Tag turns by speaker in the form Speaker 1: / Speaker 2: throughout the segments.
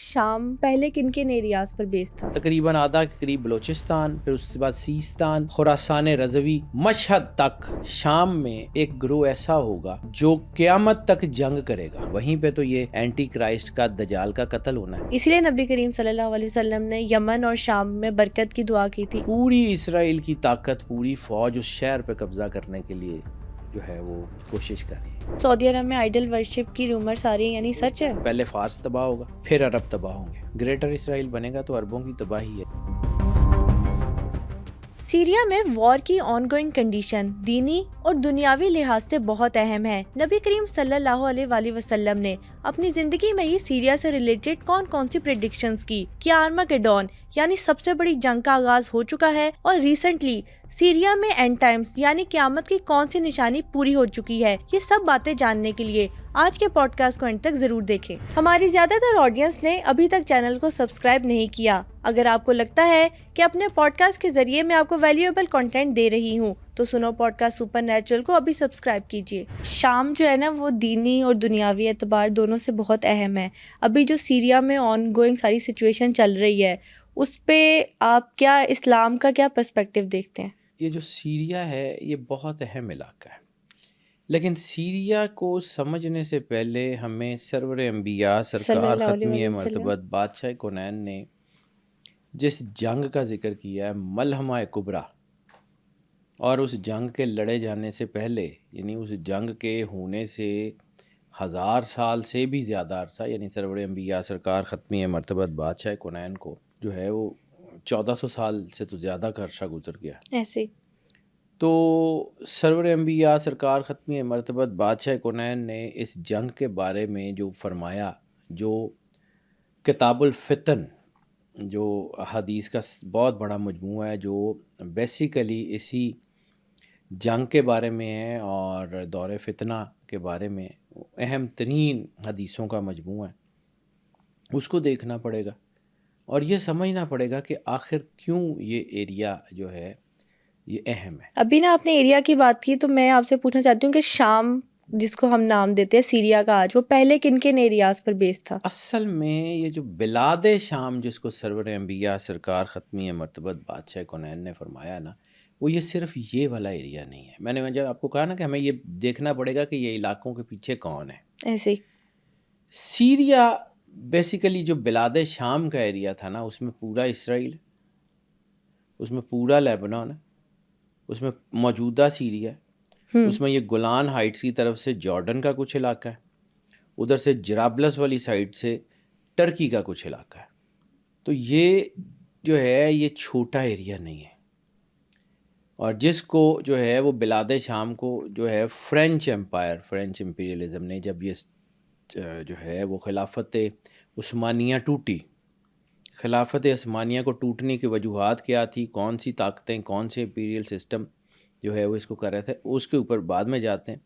Speaker 1: شام پہلے کن کن ایریاز پر بیس تھا؟
Speaker 2: تقریباً آدھا کے قریب بلوچستان، پھر اس کے بعد سیستان، خراسان رضوی، مشہد تک شام میں ایک گروہ ایسا ہوگا جو قیامت تک جنگ کرے گا. وہیں پہ تو یہ اینٹی کرائسٹ کا دجال کا قتل ہونا ہے.
Speaker 1: اسی لیے نبی کریم صلی اللہ علیہ وسلم نے یمن اور شام میں برکت کی دعا کی تھی.
Speaker 2: پوری اسرائیل کی طاقت، پوری فوج اس شہر پہ قبضہ کرنے کے لیے جو ہے وہ کوشش کر رہی ہے.
Speaker 1: سعودی عرب میں آئیڈل ورشپ کی رومرز آ رہی ہیں، یعنی سچ ہے؟
Speaker 2: پہلے فارس تباہ ہوگا، پھر عرب تباہ ہوں گے. گریٹر اسرائیل بنے گا تو عربوں کی تباہی ہے.
Speaker 1: سیریا میں وار کی آن گوئنگ کنڈیشن دینی اور دنیاوی لحاظ سے بہت اہم ہے. نبی کریم صلی اللہ علیہ وآلہ وسلم نے اپنی زندگی میں ہی سیریا سے ریلیٹڈ کون سی پریڈکشنز کی کہ آرمگیڈون یعنی سب سے بڑی جنگ کا آغاز ہو چکا ہے، اور ریسنٹلی سیریا میں اینڈ ٹائمز یعنی قیامت کی کون سی نشانی پوری ہو چکی ہے. یہ سب باتیں جاننے کے لیے آج کے پوڈ کاسٹ کو اینڈ تک ضرور دیکھیں. ہماری زیادہ تر آڈینس نے ابھی تک چینل کو سبسکرائب نہیں کیا. اگر آپ کو لگتا ہے کہ اپنے پوڈ کاسٹ کے ذریعے میں آپ کو ویلیویبل کنٹینٹ دے رہی ہوں تو سنو پوڈ کاسٹ سپر نیچرل کو ابھی سبسکرائب کیجیے. شام جو ہے نا وہ دینی اور دنیاوی اعتبار دونوں سے بہت اہم ہے. ابھی جو سیریا میں آن گوئنگ ساری سچویشن چل رہی ہے اس پہ آپ کیا اسلام کا کیا پرسپیکٹیو دیکھتے ہیں؟
Speaker 2: یہ جو سیریا ہے یہ بہت اہم علاقہ ہے، لیکن سیریا کو سمجھنے سے پہلے ہمیں سرور انبیاء سرکار ختمی مرتبت بادشاہ کونین نے جس جنگ کا ذکر کیا ہے ملحمہ کبریٰ، اور اس جنگ کے لڑے جانے سے پہلے یعنی اس جنگ کے ہونے سے 1000 سال سے بھی زیادہ عرصہ، یعنی سرور انبیاء سرکار ختمی مرتبت بادشاہ کونین کو جو ہے وہ 1400 سال سے تو زیادہ کا عرصہ گزر گیا.
Speaker 1: ایسے
Speaker 2: تو سرور انبیاء سرکار ختمی مرتبت بادشاہ کونین نے اس جنگ کے بارے میں جو فرمایا، جو کتاب الفتن جو حدیث کا بہت بڑا مجموعہ ہے جو بیسیکلی اسی جنگ کے بارے میں ہے اور دور فتنہ کے بارے میں اہم ترین حدیثوں کا مجموعہ ہے، اس کو دیکھنا پڑے گا اور یہ سمجھنا پڑے گا کہ آخر کیوں یہ ایریا جو ہے یہ اہم ہے.
Speaker 1: ابھی نا آپ نے ایریا کی بات کی تو میں آپ سے پوچھنا چاہتی ہوں کہ شام جس کو ہم نام دیتے ہیں سیریا کا آج، وہ پہلے کن کن ایریاز پر بیس تھا؟
Speaker 2: اصل میں یہ جو بلاد شام جس کو سرور انبیاء سرکار ختمی مرتبت بادشاہ کونین نے فرمایا نا، وہ یہ صرف یہ والا ایریا نہیں ہے. میں نے جب آپ کو کہا نا کہ ہمیں یہ دیکھنا پڑے گا کہ یہ علاقوں کے پیچھے کون ہے.
Speaker 1: ایسے
Speaker 2: سیریا بیسیکلی جو بلاد شام کا ایریا تھا نا، اس میں پورا اسرائیل ہے، اس میں پورا لیبنان ہے، اس میں موجودہ سیریا ہے، اس میں یہ گولان ہائٹس کی طرف سے جارڈن کا کچھ علاقہ ہے، ادھر سے جرابلس والی سائڈ سے ٹرکی کا کچھ علاقہ ہے. تو یہ جو ہے یہ چھوٹا ایریا نہیں ہے، اور جس کو جو ہے وہ بلاد شام کو جو ہے فرینچ ایمپائر، فرینچ امپیریلزم نے جب یہ جو ہے وہ خلافت عثمانیہ ٹوٹی، خلافت عثمانیہ کو ٹوٹنے کی وجوہات کیا تھی، کون سی طاقتیں، کون سے امپیریل سسٹم جو ہے وہ اس کو کر رہے تھے، اس کے اوپر بعد میں جاتے ہیں.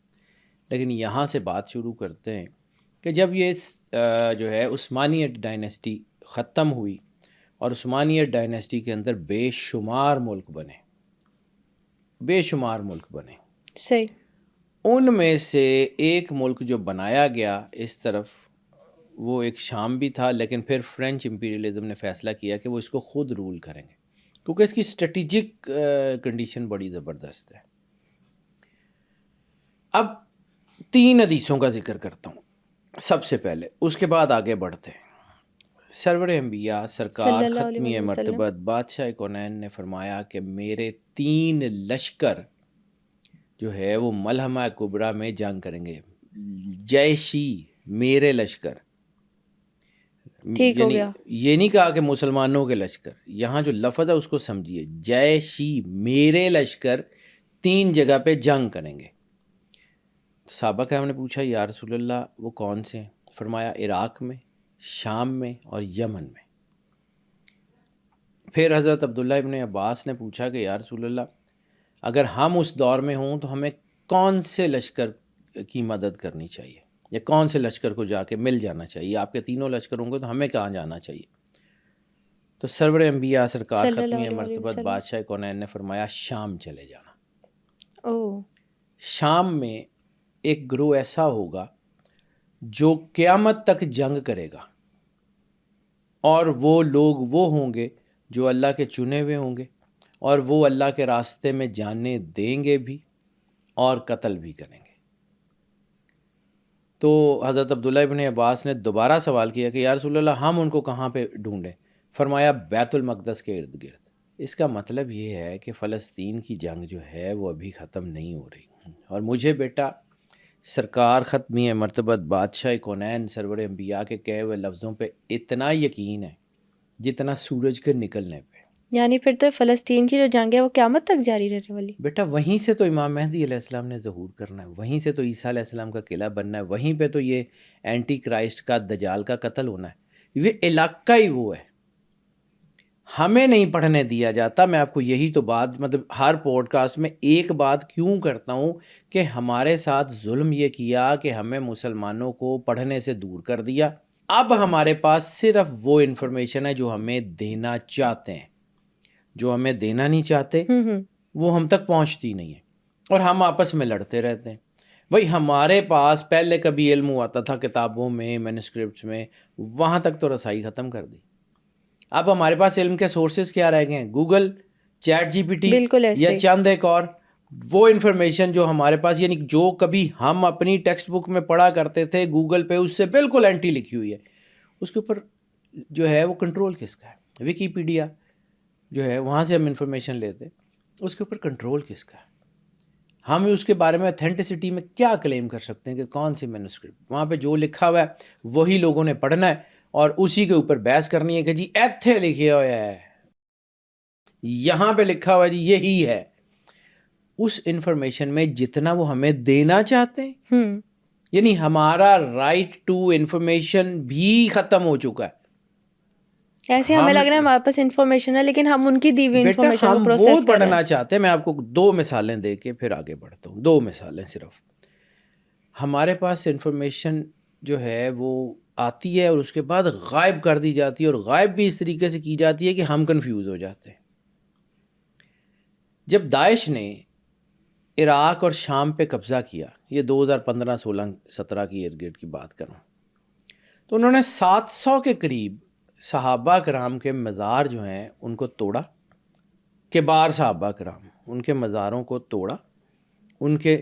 Speaker 2: لیکن یہاں سے بات شروع کرتے ہیں کہ جب یہ جو ہے عثمانیت ڈائنیسٹی ختم ہوئی اور عثمانیت ڈائنیسٹی کے اندر بے شمار ملک بنے، بے شمار ملک بنے.
Speaker 1: صحیح.
Speaker 2: ان میں سے ایک ملک جو بنایا گیا اس طرف وہ ایک شام بھی تھا، لیکن پھر فرینچ امپیریلزم نے فیصلہ کیا کہ وہ اس کو خود رول کریں گے کیونکہ اس کی اسٹریٹجک کنڈیشن بڑی زبردست ہے. اب 3 حدیثوں کا ذکر کرتا ہوں سب سے پہلے، اس کے بعد آگے بڑھتے ہیں. سرور انبیاء سرکار ختمی مرتبت بادشاہ کونین نے فرمایا کہ میرے 3 لشکر جو ہے وہ ملحمہ کبریٰ میں جنگ کریں گے. جیشی، میرے لشکر، یعنی یہ نہیں کہا کہ مسلمانوں کے لشکر، یہاں جو لفظ ہے اس کو سمجھیے. جیشی، میرے لشکر 3 جگہ پہ جنگ کریں گے. صحابہ کرام نے پوچھا یا رسول اللہ وہ کون سے ہیں؟ فرمایا عراق میں، شام میں اور یمن میں. پھر حضرت عبداللہ ابن عباس نے پوچھا کہ یا رسول اللہ اگر ہم اس دور میں ہوں تو ہمیں کون سے لشکر کی مدد کرنی چاہیے یا کون سے لشکر کو جا کے مل جانا چاہیے؟ آپ کے 3 لشکر ہوں گے تو ہمیں کہاں جانا چاہیے؟ تو سرور انبیاء سرکار ختمی مرتبت بادشاہ کونین نے فرمایا شام چلے جانا. شام میں ایک گروہ ایسا ہوگا جو قیامت تک جنگ کرے گا. اور وہ لوگ وہ ہوں گے جو اللہ کے چنے ہوئے ہوں گے، اور وہ اللہ کے راستے میں جانیں دیں گے بھی اور قتل بھی کریں گے۔ تو حضرت عبداللہ ابن عباس نے دوبارہ سوال کیا کہ یا رسول اللہ ہم ان کو کہاں پہ ڈھونڈیں؟ فرمایا بیت المقدس کے ارد گرد۔ اس کا مطلب یہ ہے کہ فلسطین کی جنگ جو ہے وہ ابھی ختم نہیں ہو رہی، اور مجھے بیٹا سرکار ختمی مرتبت بادشاہ کونین سرور انبیاء کے کہے ہوئے لفظوں پہ اتنا یقین ہے جتنا سورج کے نکلنے پہ۔
Speaker 1: یعنی پھر تو فلسطین کی جو جنگ ہے وہ قیامت تک جاری رہنے والی؟
Speaker 2: بیٹا وہیں سے تو امام مہدی علیہ السلام نے ظہور کرنا ہے، وہیں سے تو عیسیٰ علیہ السلام کا قلعہ بننا ہے، وہیں پہ تو یہ اینٹی کرائسٹ کا دجال کا قتل ہونا ہے۔ یہ علاقہ ہی وہ ہے، ہمیں نہیں پڑھنے دیا جاتا۔ میں آپ کو یہی تو بات مطلب ہر پوڈ کاسٹ میں ایک بات کیوں کرتا ہوں کہ ہمارے ساتھ ظلم یہ کیا کہ ہمیں مسلمانوں کو پڑھنے سے دور کر دیا۔ اب ہمارے پاس صرف وہ انفارمیشن ہے جو ہمیں دینا چاہتے ہیں، جو ہمیں دینا نہیں چاہتے وہ ہم تک پہنچتی نہیں ہے، اور ہم آپس میں لڑتے رہتے ہیں۔ بھائی ہمارے پاس پہلے کبھی علم ہوا تھا کتابوں میں، مینوسکرپٹس میں، وہاں تک تو رسائی ختم کر دی۔ اب ہمارے پاس علم کے سورسز کیا رہ گئے ہیں؟ Google, ChatGPT, یا چند ایک اور وہ انفارمیشن جو ہمارے پاس، یعنی جو کبھی ہم اپنی ٹیکسٹ بک میں پڑھا کرتے تھے گوگل پہ اس سے بالکل اینٹی لکھی ہوئی ہے، اس کے اوپر جو ہے وہ کنٹرول کس کا ہے؟ ویکیپیڈیا جو ہے وہاں سے ہم انفارمیشن لیتے، اس کے اوپر کنٹرول کس کا ہے؟ ہم اس کے بارے میں اتھینٹسٹی میں کیا کلیم کر سکتے ہیں کہ کون سی مینوسکرپٹ؟ وہاں پہ جو لکھا ہوا ہے وہی لوگوں نے پڑھنا ہے اور اسی کے اوپر بحث کرنی ہے کہ جی ایتھے لکھے ہوا ہے، یہاں پہ لکھا ہوا ہے، جی یہی ہے۔ اس انفارمیشن میں جتنا وہ ہمیں دینا چاہتے ہیں، یعنی ہمارا رائٹ ٹو انفارمیشن بھی ختم ہو چکا ہے۔
Speaker 1: ایسے ہمیں لگ رہا ہے ہمارے پاس انفارمیشن ہے لیکن ہم ان کی دی ہوئی انفارمیشن کو پروسیس
Speaker 2: کر رہے ہیں۔ وہ
Speaker 1: کر
Speaker 2: پڑھنا چاہتے ہیں۔ میں آپ کو 2 مثالیں دے کے پھر آگے بڑھتا ہوں، 2 مثالیں صرف۔ ہمارے پاس انفارمیشن جو ہے وہ آتی ہے اور اس کے بعد غائب کر دی جاتی ہے، اور غائب بھی اس طریقے سے کی جاتی ہے کہ ہم کنفیوز ہو جاتے ہیں۔ جب داعش نے عراق اور شام پہ قبضہ کیا، یہ 2015 16 17 کی ارد گرد کی بات کروں، تو انہوں نے 700 کے قریب صحابہ کرام کے مزار جو ہیں ان کو توڑا، کبار صحابہ کرام، ان کے مزاروں کو توڑا، ان کے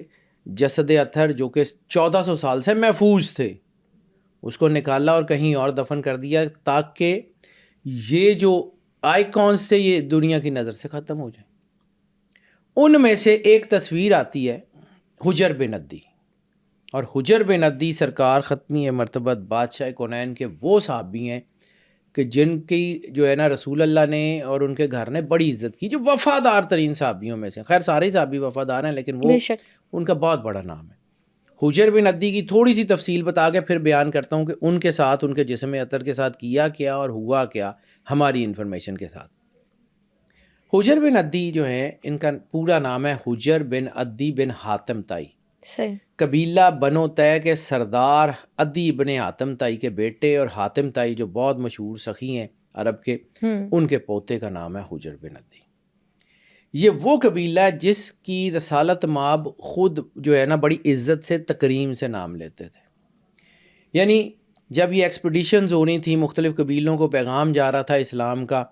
Speaker 2: جسد اطہر جو کہ 1400 سال سے محفوظ تھے اس کو نکالا اور کہیں اور دفن کر دیا تاکہ یہ جو آئیکونز تھے یہ دنیا کی نظر سے ختم ہو جائیں۔ ان میں سے ایک تصویر آتی ہے حجر بن عدی، اور حجر بن عدی سرکار ختمی مرتبت بادشاہ کونین کے وہ صحابی ہیں کہ جن کی جو ہے نا رسول اللہ نے اور ان کے گھر نے بڑی عزت کی، جو وفادار ترین صحابیوں میں سے۔ خیر سارے صحابی وفادار ہیں لیکن وہ ان کا بہت بڑا نام ہے۔ حجر بن عدی کی تھوڑی سی تفصیل بتا کے پھر بیان کرتا ہوں کہ ان کے ساتھ، ان کے جسم اطہر کے ساتھ کیا کیا اور ہوا کیا ہماری انفارمیشن کے ساتھ۔ حجر بن عدی جو ہیں ان کا پورا نام ہے حجر بن عدی بن حاتم تائی، قبیلہ بنو طے کے سردار عدی بن حاتم تائی کے بیٹے، اور حاتم تائی جو بہت مشہور سخی ہیں عرب کے، ان کے پوتے کا نام ہے حجر بن عدی۔ یہ وہ قبیلہ ہے جس کی رسالت مآب خود جو ہے نا بڑی عزت سے تکریم سے نام لیتے تھے۔ یعنی جب یہ ایکسپیڈیشنز ہو رہی تھیں، مختلف قبیلوں کو پیغام جا رہا تھا اسلام کا،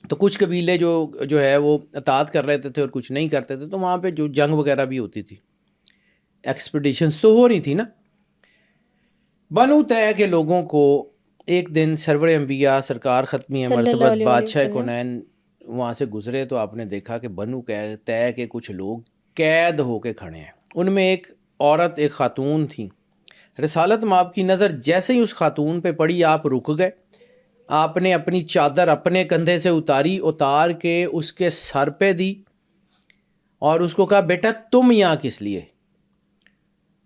Speaker 2: تو کچھ قبیلے جو ہے وہ اطاعت کر لیتے تھے اور کچھ نہیں کرتے تھے، تو وہاں پہ جو جنگ وغیرہ بھی ہوتی تھی، ایکسپیڈیشنز تو ہو رہی تھی نا۔ بنو طے کے لوگوں کو ایک دن سرور انبیاء سرکار ختمی مرتبت بادشاہ کونین وہاں سے گزرے، تو آپ نے دیکھا کہ بنو طے کے کچھ لوگ قید ہو کے کھڑے ہیں۔ ان میں ایک عورت، ایک خاتون تھی۔ رسالت مآب کی نظر جیسے ہی اس خاتون پہ پڑی آپ رک گئے، آپ نے اپنی چادر اپنے کندھے سے اتار کے اس کے سر پہ دی اور اس کو کہا بیٹا تم یہاں کس لیے؟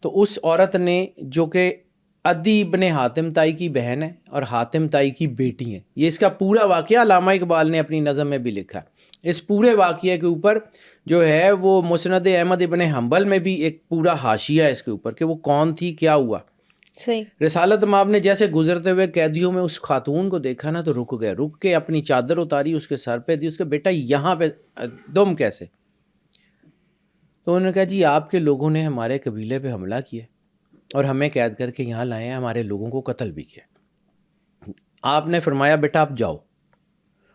Speaker 2: تو اس عورت نے، جو کہ عدی بن حاتم تائی کی بہن ہے اور حاتم تائی کی بیٹی ہے، یہ اس کا پورا واقعہ علامہ اقبال نے اپنی نظم میں بھی لکھا ہے۔ اس پورے واقعے کے اوپر جو ہے وہ مسند احمد ابن حنبل میں بھی ایک پورا حاشیہ ہے اس کے اوپر کہ وہ کون تھی، کیا ہوا۔ رسالت مآب نے جیسے گزرتے ہوئے قیدیوں میں اس خاتون کو دیکھا نا تو رک گئے، رک کے اپنی چادر اتاری، اس کے سر پہ دی، اس کے بیٹا یہاں پہ تم کیسے؟ تو انہوں نے کہا جی آپ کے لوگوں نے ہمارے قبیلے پہ حملہ کیا اور ہمیں قید کر کے یہاں لائے ہیں، ہمارے لوگوں کو قتل بھی کیا۔ آپ نے فرمایا بیٹا آپ جاؤ.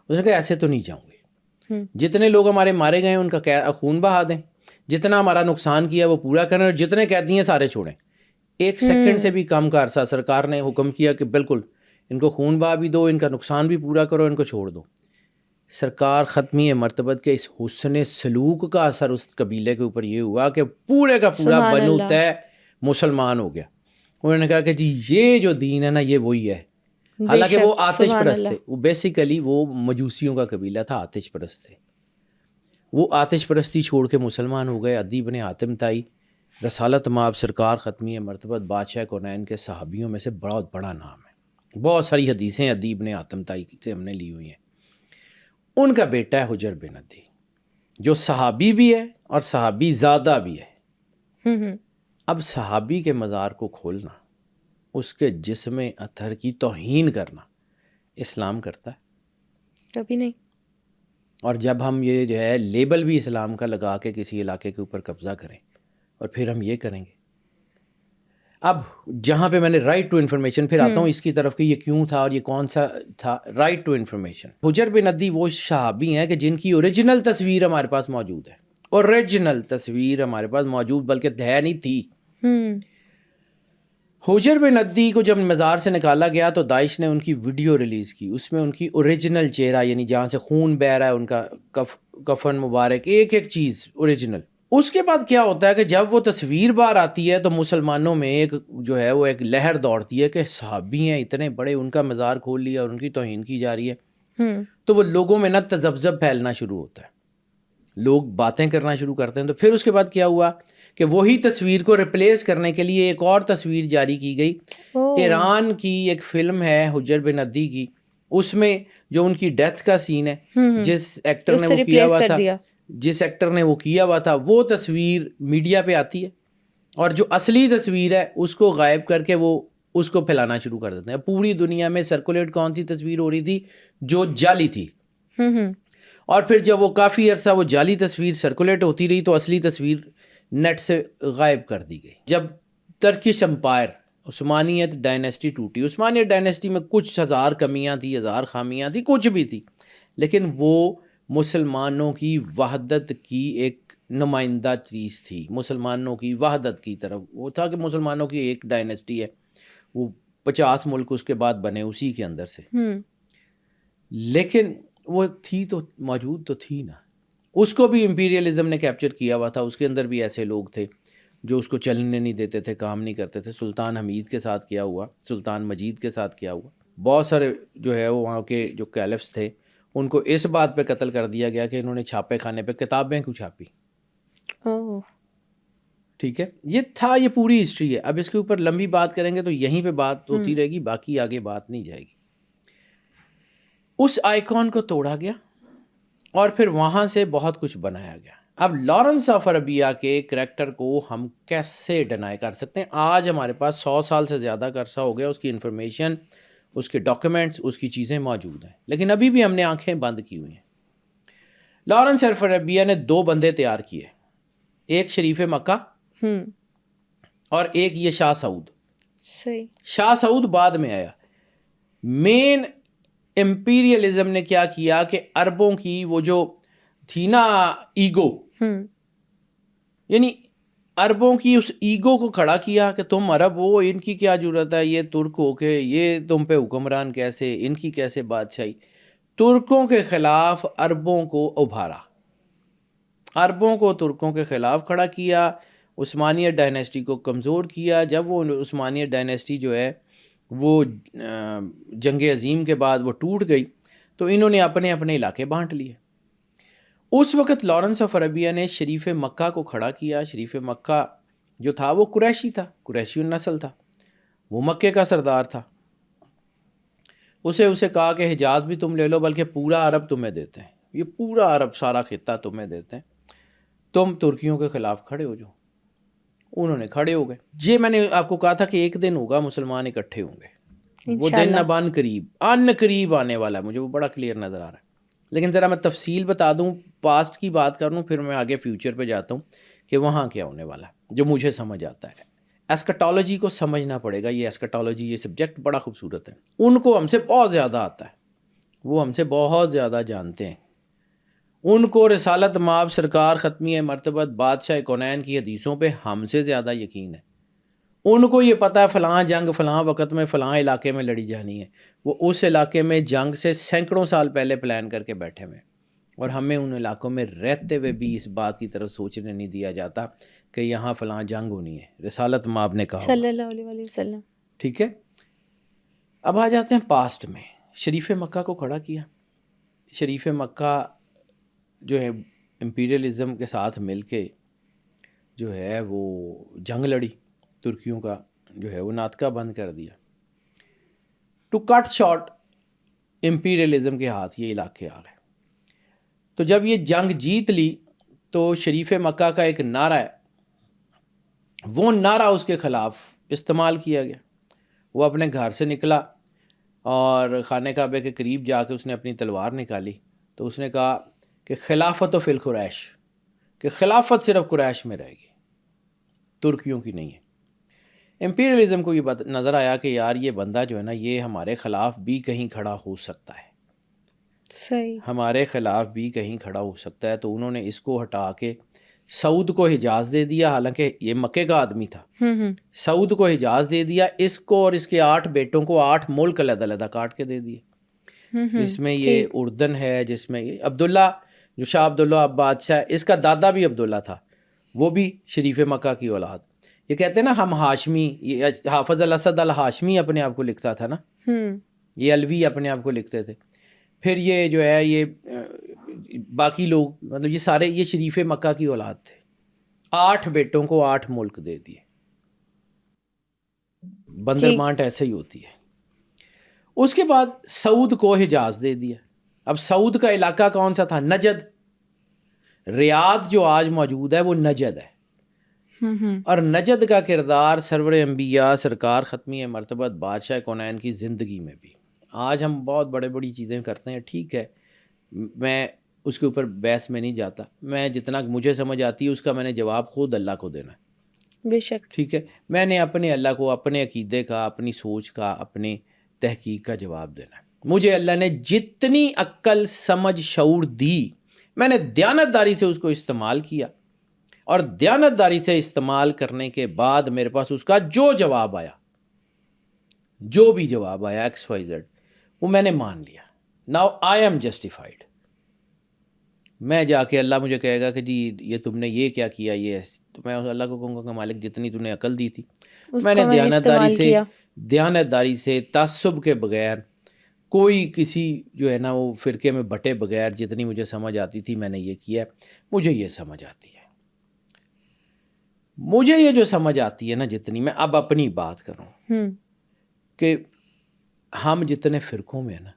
Speaker 2: اس نے کہا ایسے تو نہیں جاؤں گے, جتنے لوگ ہمارے مارے گئے ہیں ان کا خون بہا دیں, جتنا ہمارا نقصان کیا وہ پورا کریں, اور جتنے قیدی ہیں سارے چھوڑیں. 1 سیکنڈ سے بھی کم کا عرصہ سرکار نے حکم کیا کہ بالکل ان کو خون بہا بھی دو, ان کا نقصان بھی پورا کرو, ان کو چھوڑ دو. سرکار ختمی مرتبت کے اس حسن سلوک کا اثر اس قبیلے کے اوپر یہ ہوا کہ پورے کا پورا بنو طے مسلمان ہو گیا. انہوں نے کہا کہ جی یہ جو دین ہے نا یہ وہی ہے. حالانکہ وہ آتش پرست تھے, وہ بیسیکلی وہ مجوسیوں کا قبیلہ تھا, آتش پرست تھے. وہ آتش پرستی چھوڑ کے مسلمان ہو گئے. عدی بن حاتم تائی رسالت مآب سرکار ختمی مرتبت بادشاہ کونین کے صحابیوں میں سے بہت بڑا نام ہے. بہت ساری حدیثیں عدی بن حاتم تائی سے ہم نے لی ہوئی ہیں. ان کا بیٹا ہے حجر بن عدی, جو صحابی بھی ہے اور صحابی زادہ بھی ہے. اب صحابی کے مزار کو کھولنا, اس کے جسم اطہر کی توہین کرنا اسلام کرتا ہے؟
Speaker 1: کبھی نہیں.
Speaker 2: اور جب ہم یہ جو ہے لیبل بھی اسلام کا لگا کے کسی علاقے کے اوپر قبضہ کریں اور پھر ہم یہ کریں گے. اب جہاں پہ میں نے رائٹ ٹو انفارمیشن پھر آتا ہوں اس کی طرف کہ یہ کیوں تھا اور یہ کون سا تھا. رائٹ ٹو انفارمیشن, حجر بن عدی وہ صحابی ہیں کہ جن کی اوریجنل تصویر ہمارے پاس موجود ہے. اوریجنل تصویر ہمارے پاس موجود بلکہ ہے نہیں تھی. حجر بن عدی کو جب مزار سے نکالا گیا تو داعش نے ان کی ویڈیو ریلیز کی. اس میں ان کی اوریجنل چہرہ, یعنی جہاں سے خون بہہ رہا ہے ان کا کفن مبارک, ایک ایک چیز اوریجنل. اس کے بعد کیا ہوتا ہے کہ جب وہ تصویر باہر آتی ہے تو مسلمانوں میں ایک جو ہے وہ ایک لہر دوڑتی ہے کہ صحابی ہیں اتنے بڑے, ان کا مزار کھول لیا اور ان کی توہین کی جا رہی ہے. تو وہ لوگوں میں نا تذبذب پھیلنا شروع ہوتا ہے, لوگ باتیں کرنا شروع کرتے ہیں. تو پھر اس کے بعد کیا ہوا کہ وہی تصویر کو ریپلیس کرنے کے لیے ایک اور تصویر جاری کی گئی. ایران کی ایک فلم ہے حجر بن عدی کی, اس میں جو ان کی ڈیتھ کا سین ہے, جس ایکٹر نے وہ کیا ہوا تھا وہ تصویر میڈیا پہ آتی ہے, اور جو اصلی تصویر ہے اس کو غائب کر کے وہ اس کو پھیلانا شروع کر دیتے ہیں. پوری دنیا میں سرکولیٹ کون سی تصویر ہو رہی تھی؟ جو جعلی تھی. اور پھر جب وہ کافی عرصہ وہ جعلی تصویر سرکولیٹ ہوتی رہی تو اصلی تصویر نیٹ سے غائب کر دی گئی. جب ترکش امپائر عثمانیت ڈائنیسٹی ٹوٹی, عثمانیت ڈائنیسٹی میں کچھ ہزار کمیاں تھی, ہزار خامیاں تھی, کچھ بھی تھی, لیکن وہ مسلمانوں کی وحدت کی ایک نمائندہ چیز تھی. مسلمانوں کی وحدت کی طرف وہ تھا کہ مسلمانوں کی ایک ڈائنیسٹی ہے, وہ 50 ملک اس کے بعد بنے اسی کے اندر سے. لیکن وہ تھی تو موجود تو تھی نا, اس کو بھی امپیریلزم نے کیپچر کیا ہوا تھا. اس کے اندر بھی ایسے لوگ تھے جو اس کو چلنے نہیں دیتے تھے, کام نہیں کرتے تھے. سلطان حمید کے ساتھ کیا ہوا, سلطان مجید کے ساتھ کیا ہوا. بہت سارے جو ہے وہاں کے جو کیلفس تھے ان کو اس بات پہ قتل کر دیا گیا کہ انہوں نے چھاپے خانے پہ کتابیں کیوں چھاپی. ٹھیک ہے, یہ تھا, یہ پوری ہسٹری ہے. اب اس کے اوپر لمبی بات کریں گے تو یہیں پہ بات ہوتی رہے گی, باقی آگے بات نہیں جائے گی. اس آئیکن کو توڑا گیا اور پھر وہاں سے بہت کچھ بنایا گیا. اب لارنس آف عربیہ کے کریکٹر کو ہم کیسے ڈینائی کر سکتے ہیں؟ آج ہمارے پاس 100 سال سے زیادہ کا عرصہ ہو گیا, اس کی انفارمیشن, اس کے ڈاکیومنٹس, اس کی چیزیں موجود ہیں, لیکن ابھی بھی ہم نے آنکھیں بند کی ہوئی ہیں. لارنس آف عربیہ نے 2 بندے تیار کیے, ایک شریف مکہ اور ایک یہ شاہ سعود. شاہ سعود بعد میں آیا. مین امپیریلزم نے کیا کیا کہ عربوں کی وہ جو تھی نا ایگو, یعنی عربوں کی اس ایگو کو کھڑا کیا کہ تم عرب ہو, ان کی کیا ضرورت ہے, یہ ترک ہو کے یہ تم پہ حکمران کیسے, ان کی کیسے بادشاہی. ترکوں کے خلاف عربوں کو ابھارا, عربوں کو ترکوں کے خلاف کھڑا کیا, عثمانیت ڈائنیسٹی کو کمزور کیا. جب وہ عثمانیت ڈائنیسٹی جو ہے وہ جنگ عظیم کے بعد وہ ٹوٹ گئی تو انہوں نے اپنے اپنے علاقے بانٹ لیے. اس وقت لارنس آف عربیہ نے شریف مکہ کو کھڑا کیا. شریف مکہ جو تھا وہ قریشی تھا, قریشی النسل تھا, وہ مکے کا سردار تھا. اسے کہا کہ حجاز بھی تم لے لو, بلکہ پورا عرب تمہیں دیتے ہیں, یہ پورا عرب سارا خطہ تمہیں دیتے ہیں, تم ترکیوں کے خلاف کھڑے ہو جاؤ. انہوں نے کھڑے ہو گئے. یہ میں نے آپ کو کہا تھا کہ ایک دن ہوگا مسلمان اکٹھے ہوں گے, وہ دن اب ان قریب آنے والا ہے. مجھے وہ بڑا کلیئر نظر آ رہا ہے. لیکن ذرا میں تفصیل بتا دوں, پاسٹ کی بات کر لوں, پھر میں آگے فیوچر پہ جاتا ہوں کہ وہاں کیا ہونے والا ہے جو مجھے سمجھ آتا ہے. ایسکٹالوجی کو سمجھنا پڑے گا. یہ ایسکٹالوجی، یہ سبجیکٹ بڑا خوبصورت ہے. ان کو ہم سے بہت زیادہ آتا ہے، وہ ہم سے بہت زیادہ جانتے ہیں. ان کو رسالت مآب سرکار ختمی مرتبت بادشاہ کونین کی حدیثوں پہ ہم سے زیادہ یقین ہے. ان کو یہ پتہ ہے فلاں جنگ فلاں وقت میں فلاں علاقے میں لڑی جانی ہے. وہ اس علاقے میں جنگ سے سینکڑوں سال پہلے پلان کر کے بیٹھے ہوئے، اور ہمیں ان علاقوں میں رہتے ہوئے بھی اس بات کی طرف سوچنے نہیں دیا جاتا کہ یہاں فلاں جنگ ہونی ہے. رسالت مآب نے کہا
Speaker 1: صلی اللہ علیہ وسلم.
Speaker 2: ٹھیک ہے. اب آ جاتے ہیں پاسٹ میں. شریف مکہ کو کھڑا کیا. شریف مکہ جو ہے امپیریلزم کے ساتھ مل کے جو ہے وہ جنگ لڑی، ترکیوں کا جو ہے وہ ناطقہ بند کر دیا. ٹو کٹ شارٹ، امپیریلزم کے ہاتھ یہ علاقے آ گئے. تو جب یہ جنگ جیت لی تو شریف مکہ کا ایک نعرہ ہے، وہ نعرہ اس کے خلاف استعمال کیا گیا. وہ اپنے گھر سے نکلا اور خانہ کعبہ کے قریب جا کے اس نے اپنی تلوار نکالی. تو اس نے کہا کہ خلافت و فی القریش، کہ خلافت صرف قریش میں رہے گی، ترکیوں کی نہیں ہے. امپیریلزم کو یہ بات نظر آیا کہ یار یہ بندہ جو ہے نا یہ ہمارے خلاف بھی کہیں کھڑا ہو سکتا ہے،
Speaker 1: صحیح.
Speaker 2: ہمارے خلاف بھی کہیں کھڑا ہو سکتا ہے. تو انہوں نے اس کو ہٹا کے سعود کو حجاز دے دیا، حالانکہ یہ مکے کا آدمی تھا. سعود کو حجاز دے دیا، اس کو اور اس کے 8 بیٹوں کو 8 ملک علیحدہ علیحدہ کاٹ کے دے دیے، جس میں یہ اردن ہے، جس میں یہ عبداللہ جو شاہ عبداللہ بادشاہ، اس کا دادا بھی عبداللہ تھا، وہ بھی شریف مکہ کی اولاد. یہ کہتے ہیں نا ہم ہاشمی، یہ حافظ الاسد الہاشمی اپنے آپ کو لکھتا تھا نا، یہ الوی اپنے آپ کو لکھتے تھے. پھر یہ جو ہے یہ باقی لوگ مطلب یہ سارے یہ شریف مکہ کی اولاد تھے. 8 بیٹوں کو 8 ملک دے دیے. بندر مانٹ ایسے ہی ہوتی ہے. اس کے بعد سعود کو حجاز دے دیا. اب سعود کا علاقہ کون سا تھا؟ نجد. ریاض جو آج موجود ہے وہ نجد ہے. اور نجد کا کردار سرور انبیاء سرکار ختمی مرتبت بادشاہ کونین کی زندگی میں بھی. آج ہم بہت بڑی چیزیں کرتے ہیں، ٹھیک ہے، میں اس کے اوپر بحث میں نہیں جاتا. میں جتنا مجھے سمجھ آتی ہے اس کا میں نے جواب خود اللہ کو دینا ہے.
Speaker 1: بے شک.
Speaker 2: ٹھیک ہے، میں نے اپنے اللہ کو اپنے عقیدے کا، اپنی سوچ کا، اپنی تحقیق کا جواب دینا ہے. مجھے اللہ نے جتنی عقل سمجھ شعور دی، میں نے دیانتداری سے اس کو استعمال کیا، اور دیانتداری سے استعمال کرنے کے بعد میرے پاس اس کا جو جواب آیا، جو بھی جواب آیا XYZ، وہ میں نے مان لیا. Now I am justified. میں جا کے اللہ مجھے کہے گا کہ جی یہ تم نے یہ کیا کیا، یہ، تو میں اللہ کو کہوں گا کہ مالک جتنی تم نے عقل دی تھی میں نے دیانتداری سے تعصب کے بغیر، کوئی کسی جو ہے نا وہ فرقے میں بٹے بغیر جتنی مجھے سمجھ آتی تھی میں نے یہ کیا. مجھے یہ سمجھ آتی ہے، مجھے یہ جو سمجھ آتی ہے نا جتنی، میں اب اپنی بات کروں کہ ہم جتنے فرقوں میں ہیں نا،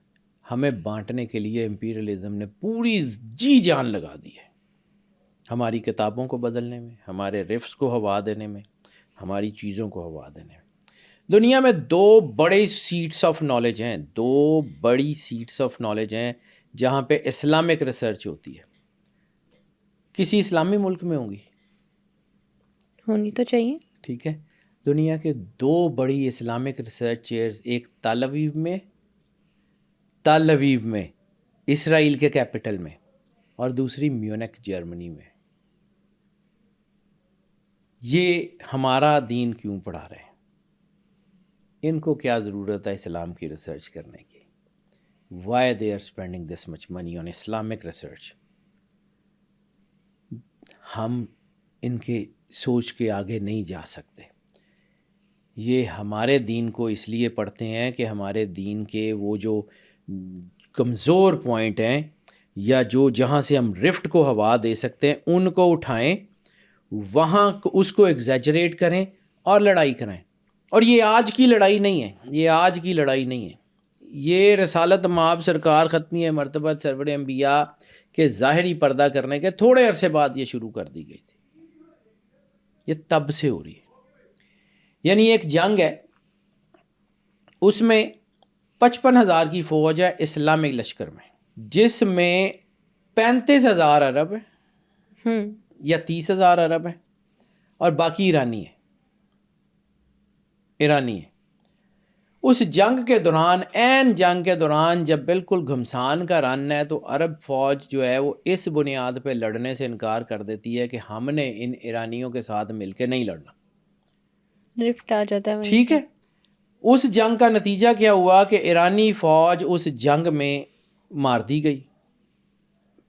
Speaker 2: ہمیں بانٹنے کے لیے امپیریلزم نے پوری جی جان لگا دی ہے. ہماری کتابوں کو بدلنے میں، ہمارے رفس کو ہوا دینے میں، ہماری چیزوں کو ہوا دینے میں. دنیا میں 2 بڑے سیٹس آف نالج ہیں، 2 بڑی سیٹس آف نالج ہیں جہاں پہ اسلامک ریسرچ ہوتی ہے. کسی اسلامی ملک میں ہوں گی؟
Speaker 1: ہونی تو چاہیے.
Speaker 2: ٹھیک ہے، دنیا کے 2 بڑی اسلامک ریسرچ چیئرز، ایک تل اویو میں اسرائیل کے کیپٹل میں، اور دوسری میونک جرمنی میں. یہ ہمارا دین کیوں پڑھا رہے ہیں؟ ان کو کیا ضرورت ہے اسلام کی ریسرچ کرنے کی؟ Why they are spending this much money on Islamic research؟ ہم ان کے سوچ کے آگے نہیں جا سکتے. یہ ہمارے دین کو اس لیے پڑھتے ہیں کہ ہمارے دین کے وہ جو کمزور پوائنٹ ہیں یا جو جہاں سے ہم رفٹ کو ہوا دے سکتے ہیں ان کو اٹھائیں، وہاں اس کو ایگزیجریٹ کریں اور لڑائی کریں. اور یہ آج کی لڑائی نہیں ہے، یہ آج کی لڑائی نہیں ہے. یہ رسالت مآب سرکار ختمی مرتبت سرور انبیاء کے ظاہری پردہ کرنے کے تھوڑے عرصے بعد یہ شروع کر دی گئی تھی. یہ تب سے ہو رہی ہے. یعنی ایک جنگ ہے، اس میں 55,000 کی فوج ہے اسلامک لشکر میں، جس میں 35,000 عرب ہیں یا 30,000 عرب ہیں اور باقی ایرانی ہیں. ایرانی ہیں. اس جنگ کے دوران، عین جنگ کے دوران جب بالکل گھمسان کا رن ہے، تو عرب فوج جو ہے وہ اس بنیاد پہ لڑنے سے انکار کر دیتی ہے کہ ہم نے ان ایرانیوں کے ساتھ مل کے نہیں لڑنا.
Speaker 1: رفٹ آ جاتا ہے وہیں
Speaker 2: ٹھیک
Speaker 1: سے.
Speaker 2: ہے. اس جنگ کا نتیجہ کیا ہوا کہ ایرانی فوج اس جنگ میں مار دی گئی.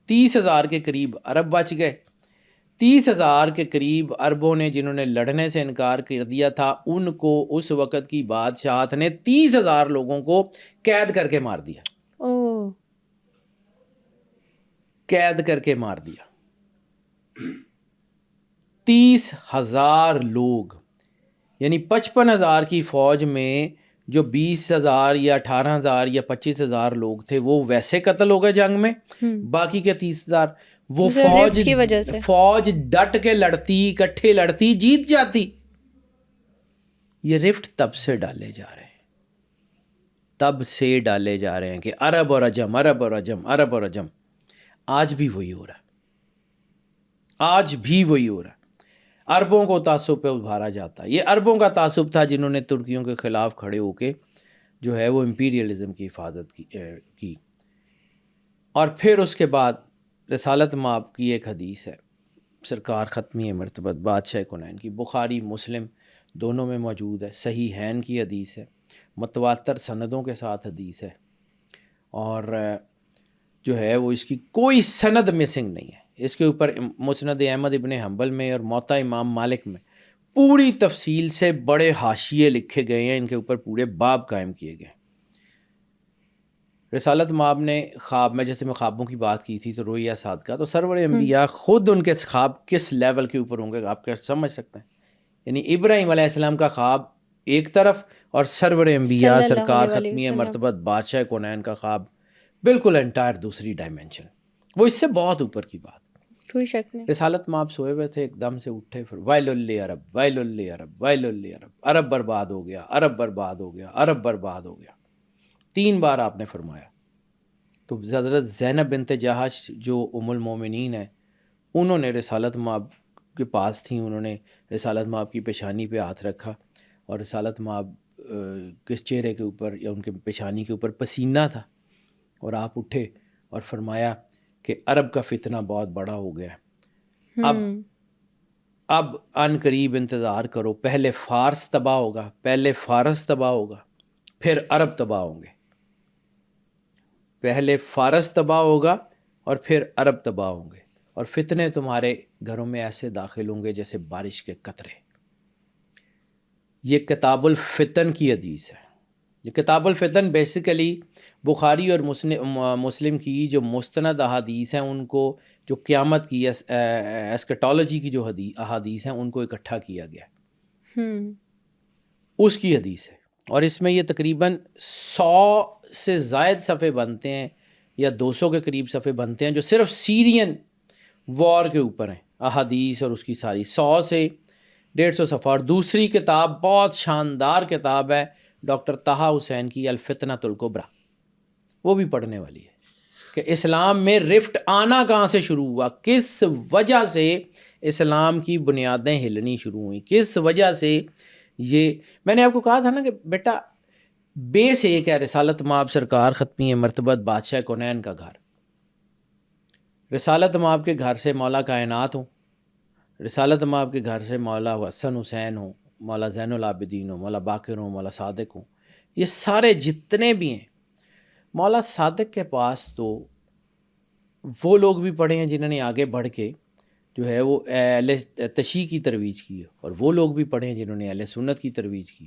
Speaker 2: 30,000 کے قریب عرب بچ گئے. 30,000 کے قریب عربوں نے جنہوں نے لڑنے سے انکار کر دیا تھا، ان کو اس وقت کی بادشاہت نے 30,000 لوگوں کو قید کر کے مار دیا.
Speaker 1: اوہ.
Speaker 2: قید کر کے مار دیا. 30,000 لوگ، یعنی 55,000 کی فوج میں جو 20,000 یا 18,000 یا 25,000 لوگ تھے وہ ویسے قتل ہو گئے جنگ میں. باقی کے 30,000 وہ
Speaker 1: رفٹ کی وجہ سے
Speaker 2: فوج ڈٹ کے لڑتی، اکٹھے لڑتی، جیت جاتی. یہ رفٹ تب سے ڈالے جا رہے ہیں، تب سے ڈالے جا رہے ہیں کہ عرب اور عجم، عرب اور عجم، عرب اور عجم. آج بھی وہی ہو رہا ہے، آج بھی وہی ہو رہا ہے. عربوں کو تعصب پہ ابھارا جاتا ہے. یہ عربوں کا تعصب تھا جنہوں نے ترکیوں کے خلاف کھڑے ہو کے جو ہے وہ امپیریلزم کی حفاظت کی. اور پھر اس کے بعد رسالت مآب کی ایک حدیث ہے، سرکار ختمی مرتبت بادشاہ کونین کی، بخاری مسلم دونوں میں موجود ہے، صحیحین کی حدیث ہے، متواتر سندوں کے ساتھ حدیث ہے، اور جو ہے وہ اس کی کوئی سند مسنگ نہیں ہے. اس کے اوپر مسند احمد ابن حنبل میں اور موطا امام مالک میں پوری تفصیل سے بڑے حاشیے لکھے گئے ہیں، ان کے اوپر پورے باب قائم کیے گئے. رسالت مآب نے خواب میں، جیسے میں خوابوں کی بات کی تھی تو رویا صادقہ، تو سرور انبیاء خود ان کے خواب کس لیول کے اوپر ہوں گے آپ کیا سمجھ سکتے ہیں. یعنی ابراہیم علیہ السلام کا خواب ایک طرف، اور سرور انبیاء سرکار ختمی مرتبت بادشاہ کونین کا خواب بالکل انٹائر دوسری ڈائمینشن، وہ اس سے بہت اوپر کی بات.
Speaker 1: کوئی شک نہیں.
Speaker 2: رسالت مآب سوئے ہوئے تھے، ایک دم سے اٹھے، پھر ویل لعرب، ویل لعرب، ویل لعرب، عرب برباد ہو گیا، عرب برباد ہو گیا، عرب برباد ہو گیا. 3 بار آپ نے فرمایا. تو حضرت زینب بنت جہش جو ام المومنین ہیں، انہوں نے رسالت مآب کے پاس تھیں، انہوں نے رسالت مآب کی پیشانی پہ ہاتھ رکھا، اور رسالت مآب کے چہرے کے اوپر یا ان کے پیشانی کے اوپر پسینہ تھا، اور آپ اٹھے اور فرمایا کہ عرب کا فتنہ بہت بڑا ہو گیا ہے. اب ان قریب انتظار کرو، پہلے فارس تباہ ہوگا، پہلے فارس تباہ ہوگا، پھر عرب تباہ ہوں گے. پہلے فارس تباہ ہوگا اور پھر عرب تباہ ہوں گے، اور فتنے تمہارے گھروں میں ایسے داخل ہوں گے جیسے بارش کے قطرے. یہ کتاب الفتن کی حدیث ہے. یہ کتاب الفتن بیسیکلی بخاری اور مسلم کی جو مستند احادیث ہیں، ان کو جو قیامت کی ایسکٹالوجی کی جو احادیث ہیں ان کو اکٹھا کیا گیا، اس کی حدیث ہے. اور اس میں یہ تقریباً 100 سے زائد صفحے بنتے ہیں، یا 200 کے قریب صفحے بنتے ہیں، جو صرف سیرین وار کے اوپر ہیں، احادیث اور اس کی ساری 100 سے 150 صفحہ. اور دوسری کتاب بہت شاندار کتاب ہے ڈاکٹر طہ حسین کی، الفتنۃ الکبریٰ، وہ بھی پڑھنے والی ہے کہ اسلام میں رفٹ آنا کہاں سے شروع ہوا، کس وجہ سے اسلام کی بنیادیں ہلنی شروع ہوئیں، کس وجہ سے. یہ میں نے آپ کو کہا تھا نا کہ بیٹا بیس ایک ہے، رسالت مآب سرکار ختمی مرتبت بادشاہ کونین کا گھر. رسالت مآب کے گھر سے مولا کائنات ہوں، رسالت مآب کے گھر سے مولا حسن حسین ہوں، مولا زین العابدین ہوں، مولا باقر ہوں، مولا صادق ہوں. یہ سارے جتنے بھی ہیں، مولا صادق کے پاس تو وہ لوگ بھی پڑھے ہیں جنہوں نے آگے بڑھ کے جو ہے وہ اہل تشیع کی ترویج کی ہے، اور وہ لوگ بھی پڑھے ہیں جنہوں نے اہل سنت کی ترویج کی.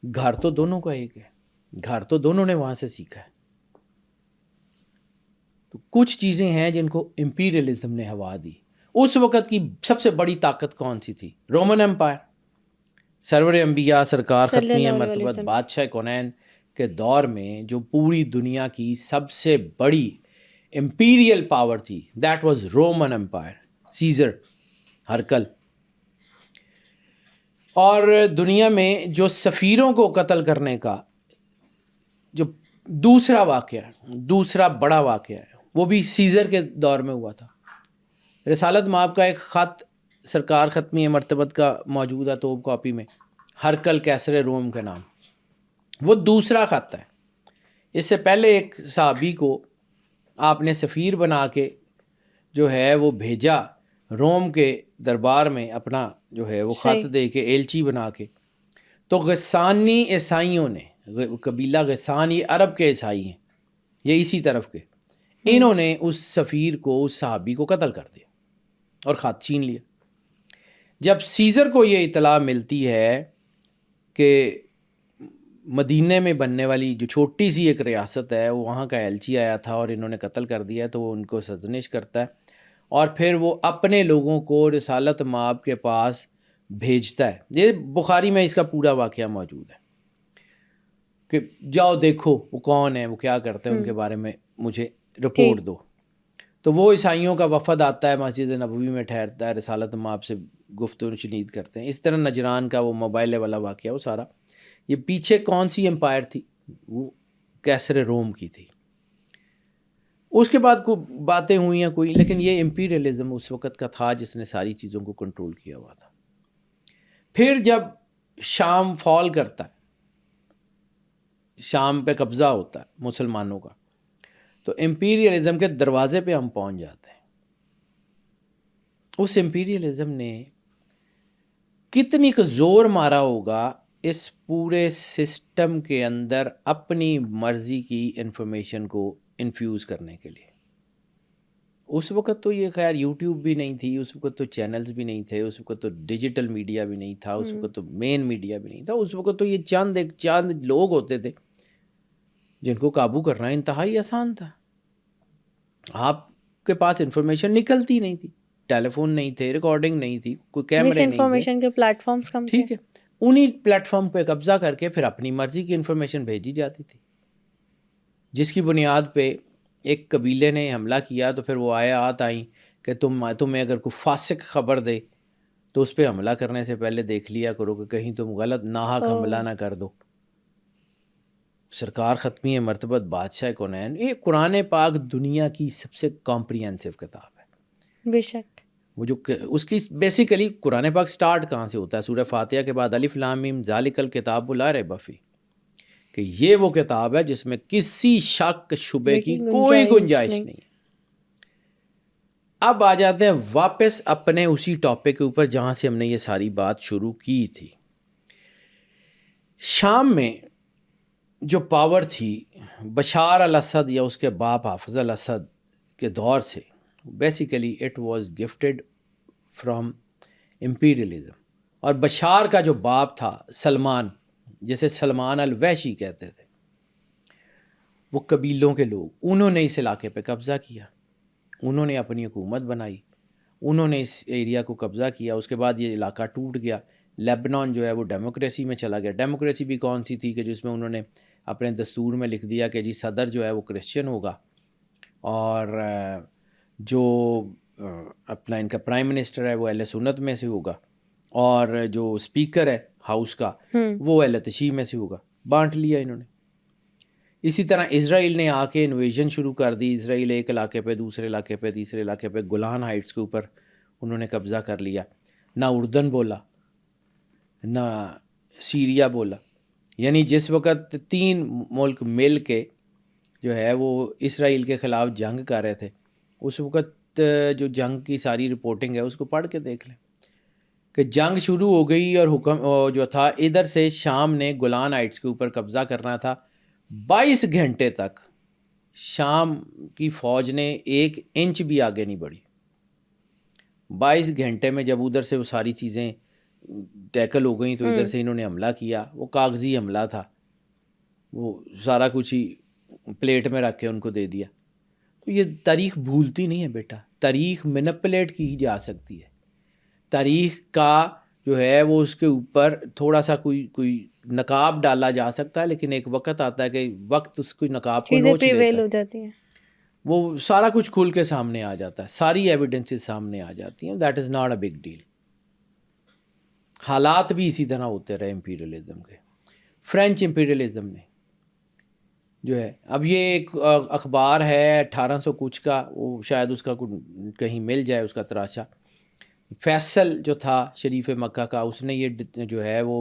Speaker 2: گھر تو دونوں کا ایک ہے، گھر تو دونوں نے وہاں سے سیکھا ہے. تو کچھ چیزیں ہیں جن کو امپیریلزم نے ہوا دی. اس وقت کی سب سے بڑی طاقت کون سی تھی؟ Roman umpire. سرور انبیاء سرکار ختمی مرتبت بادشاہ کونین کے دور میں جو پوری دنیا کی سب سے بڑی امپیریل پاور تھی، that was Roman empire, Caesar, ہرکل. اور دنیا میں جو سفیروں کو قتل کرنے کا جو دوسرا واقعہ، دوسرا بڑا واقعہ ہے، وہ بھی سیزر کے دور میں ہوا تھا. رسالت مآب کا ایک خط سرکار ختمی مرتبت کا موجود ہے توب کاپی میں، ہرکل کیسر روم کے نام. وہ دوسرا خط ہے. اس سے پہلے ایک صحابی کو آپ نے سفیر بنا کے جو ہے وہ بھیجا روم کے دربار میں، اپنا جو ہے وہ خط دے کے ایلچی بنا کے. تو غسانی عیسائیوں نے، قبیلہ غسان یہ عرب کے عیسائی ہیں، یہ اسی طرف کے، انہوں نے اس سفیر کو، اس صحابی کو قتل کر دیا اور خط چھین لیا. جب سیزر کو یہ اطلاع ملتی ہے کہ مدینہ میں بننے والی جو چھوٹی سی ایک ریاست ہے وہاں کا ایلچی آیا تھا اور انہوں نے قتل کر دیا، تو وہ ان کو سرزنش کرتا ہے اور پھر وہ اپنے لوگوں کو رسالت مآب کے پاس بھیجتا ہے. یہ بخاری میں اس کا پورا واقعہ موجود ہے کہ جاؤ دیکھو وہ کون ہے، وہ کیا کرتے ہیں، ان کے بارے میں مجھے رپورٹ دو. تو وہ عیسائیوں کا وفد آتا ہے، مسجد نبوی میں ٹھہرتا ہے، رسالت مآب سے گفتگو شنید کرتے ہیں. اس طرح نجران کا وہ موبائل والا واقعہ وہ سارا. یہ پیچھے کون سی امپائر تھی؟ وہ کیسر روم کی تھی. اس کے بعد کوئی باتیں ہوئی ہیں کوئی، لیکن یہ امپیریلزم اس وقت کا تھا جس نے ساری چیزوں کو کنٹرول کیا ہوا تھا. پھر جب شام فال کرتا ہے، شام پہ قبضہ ہوتا ہے مسلمانوں کا، تو امپیریلزم کے دروازے پہ ہم پہنچ جاتے ہیں. اس امپیریلزم نے کتنی کا زور مارا ہوگا اس پورے سسٹم کے اندر اپنی مرضی کی انفارمیشن کو انفیوز کرنے کے لیے. اس وقت تو یہ خیر یوٹیوب بھی نہیں تھی، اس وقت تو چینلز بھی نہیں تھے، اس وقت تو ڈیجیٹل میڈیا بھی نہیں تھا، اس وقت تو مین میڈیا بھی نہیں تھا. اس وقت تو یہ چند لوگ ہوتے تھے جن کو قابو کرنا انتہائی آسان تھا. آپ کے پاس انفارمیشن نکلتی نہیں تھی، ٹیلی فون نہیں تھے، ریکارڈنگ نہیں تھی، کوئی کیمرے نہیں تھے،
Speaker 1: کے پلیٹ فارمز کم تھے.
Speaker 2: ٹھیک ہے، انہی پلیٹ فارم پہ قبضہ کر کے پھر اپنی مرضی کی انفارمیشن بھیجی جاتی تھی، جس کی بنیاد پہ ایک قبیلے نے حملہ کیا تو پھر وہ آئیں کہ تمہیں اگر کوئی فاسق خبر دے تو اس پہ حملہ کرنے سے پہلے دیکھ لیا کرو کہ کہیں تم غلط ناحق حملہ نہ کر دو. سرکار ختمی مرتبت بادشاہ کونین، یہ قرآن پاک دنیا کی سب سے کمپریہنسو کتاب ہے.
Speaker 1: بے شک.
Speaker 2: وہ جو اس کی بیسیکلی قرآن پاک سٹارٹ کہاں سے ہوتا ہے؟ سورہ فاتحہ کے بعد الف لام میم ذالک الکتاب لا ریب فیہ، کہ یہ وہ کتاب ہے جس میں کسی شک شبے کی کوئی گنجائش نہیں ہے. اب آ جاتے ہیں واپس اپنے اسی ٹاپک کے اوپر جہاں سے ہم نے یہ ساری بات شروع کی تھی. شام میں جو پاور تھی بشار الاسد یا اس کے باپ حافظ الاسد کے دور سے، basically it was gifted from imperialism. اور بشار کا جو باپ تھا سلمان، جسے سلمان الوحشی کہتے تھے، وہ قبیلوں کے لوگ، انہوں نے اس علاقے پہ قبضہ کیا، انہوں نے اپنی حکومت بنائی، انہوں نے اس ایریا کو قبضہ کیا. اس کے بعد یہ علاقہ ٹوٹ گیا. لیبنان جو ہے وہ ڈیموکریسی میں چلا گیا. ڈیموکریسی بھی کون سی تھی کہ جس میں انہوں نے اپنے دستور میں لکھ دیا کہ جی صدر جو ہے وہ کرسچن ہوگا اور جو اپنا ان کا پرائم منسٹر ہے وہ اہل سنت میں سے ہوگا اور جو اسپیکر ہے ہاؤس کا وہ اہل تشیع میں سے ہوگا. بانٹ لیا انہوں نے. اسی طرح اسرائیل نے آ کے انویژن شروع کر دی. اسرائیل ایک علاقے پہ، دوسرے علاقے پہ، تیسرے علاقے پہ، گولان ہائٹس کے اوپر انہوں نے قبضہ کر لیا. نہ اردن بولا، نہ سیریا بولا. یعنی جس وقت 3 ملک مل کے جو ہے وہ اسرائیل کے خلاف جنگ کر رہے تھے، اس وقت جو جنگ کی ساری رپورٹنگ ہے اس کو پڑھ کے دیکھ لیں کہ جنگ شروع ہو گئی اور حکم جو تھا ادھر سے شام نے گولان ہائٹس کے اوپر قبضہ کرنا تھا. 22 گھنٹے تک شام کی فوج نے 1 انچ بھی آگے نہیں بڑھی. 22 گھنٹے میں جب ادھر سے وہ ساری چیزیں ٹیکل ہو گئیں تو ادھر سے انہوں نے حملہ کیا. وہ کاغذی حملہ تھا، وہ سارا کچھ ہی پلیٹ میں رکھ کے ان کو دے دیا. تو یہ تاریخ بھولتی نہیں ہے بیٹا، تاریخ مینپولیٹ کی جا سکتی ہے. تاریخ کا جو ہے وہ اس کے اوپر تھوڑا سا کوئی نقاب ڈالا جا سکتا ہے، لیکن ایک وقت آتا ہے کہ وقت اس کو نقاب کو نوچ لیتا ہے، وہ سارا کچھ کھل کے سامنے آ جاتا ہے، ساری ایویڈنسز سامنے آ جاتی ہیں. That is not a big deal. حالات بھی اسی طرح ہوتے رہے امپیریلزم کے. فرینچ امپیریلزم نے جو ہے، اب یہ ایک اخبار ہے 1800 کچھ کا، وہ شاید اس کا کہیں مل جائے اس کا تراشا. فیصل جو تھا شریف مکہ کا، اس نے یہ جو ہے وہ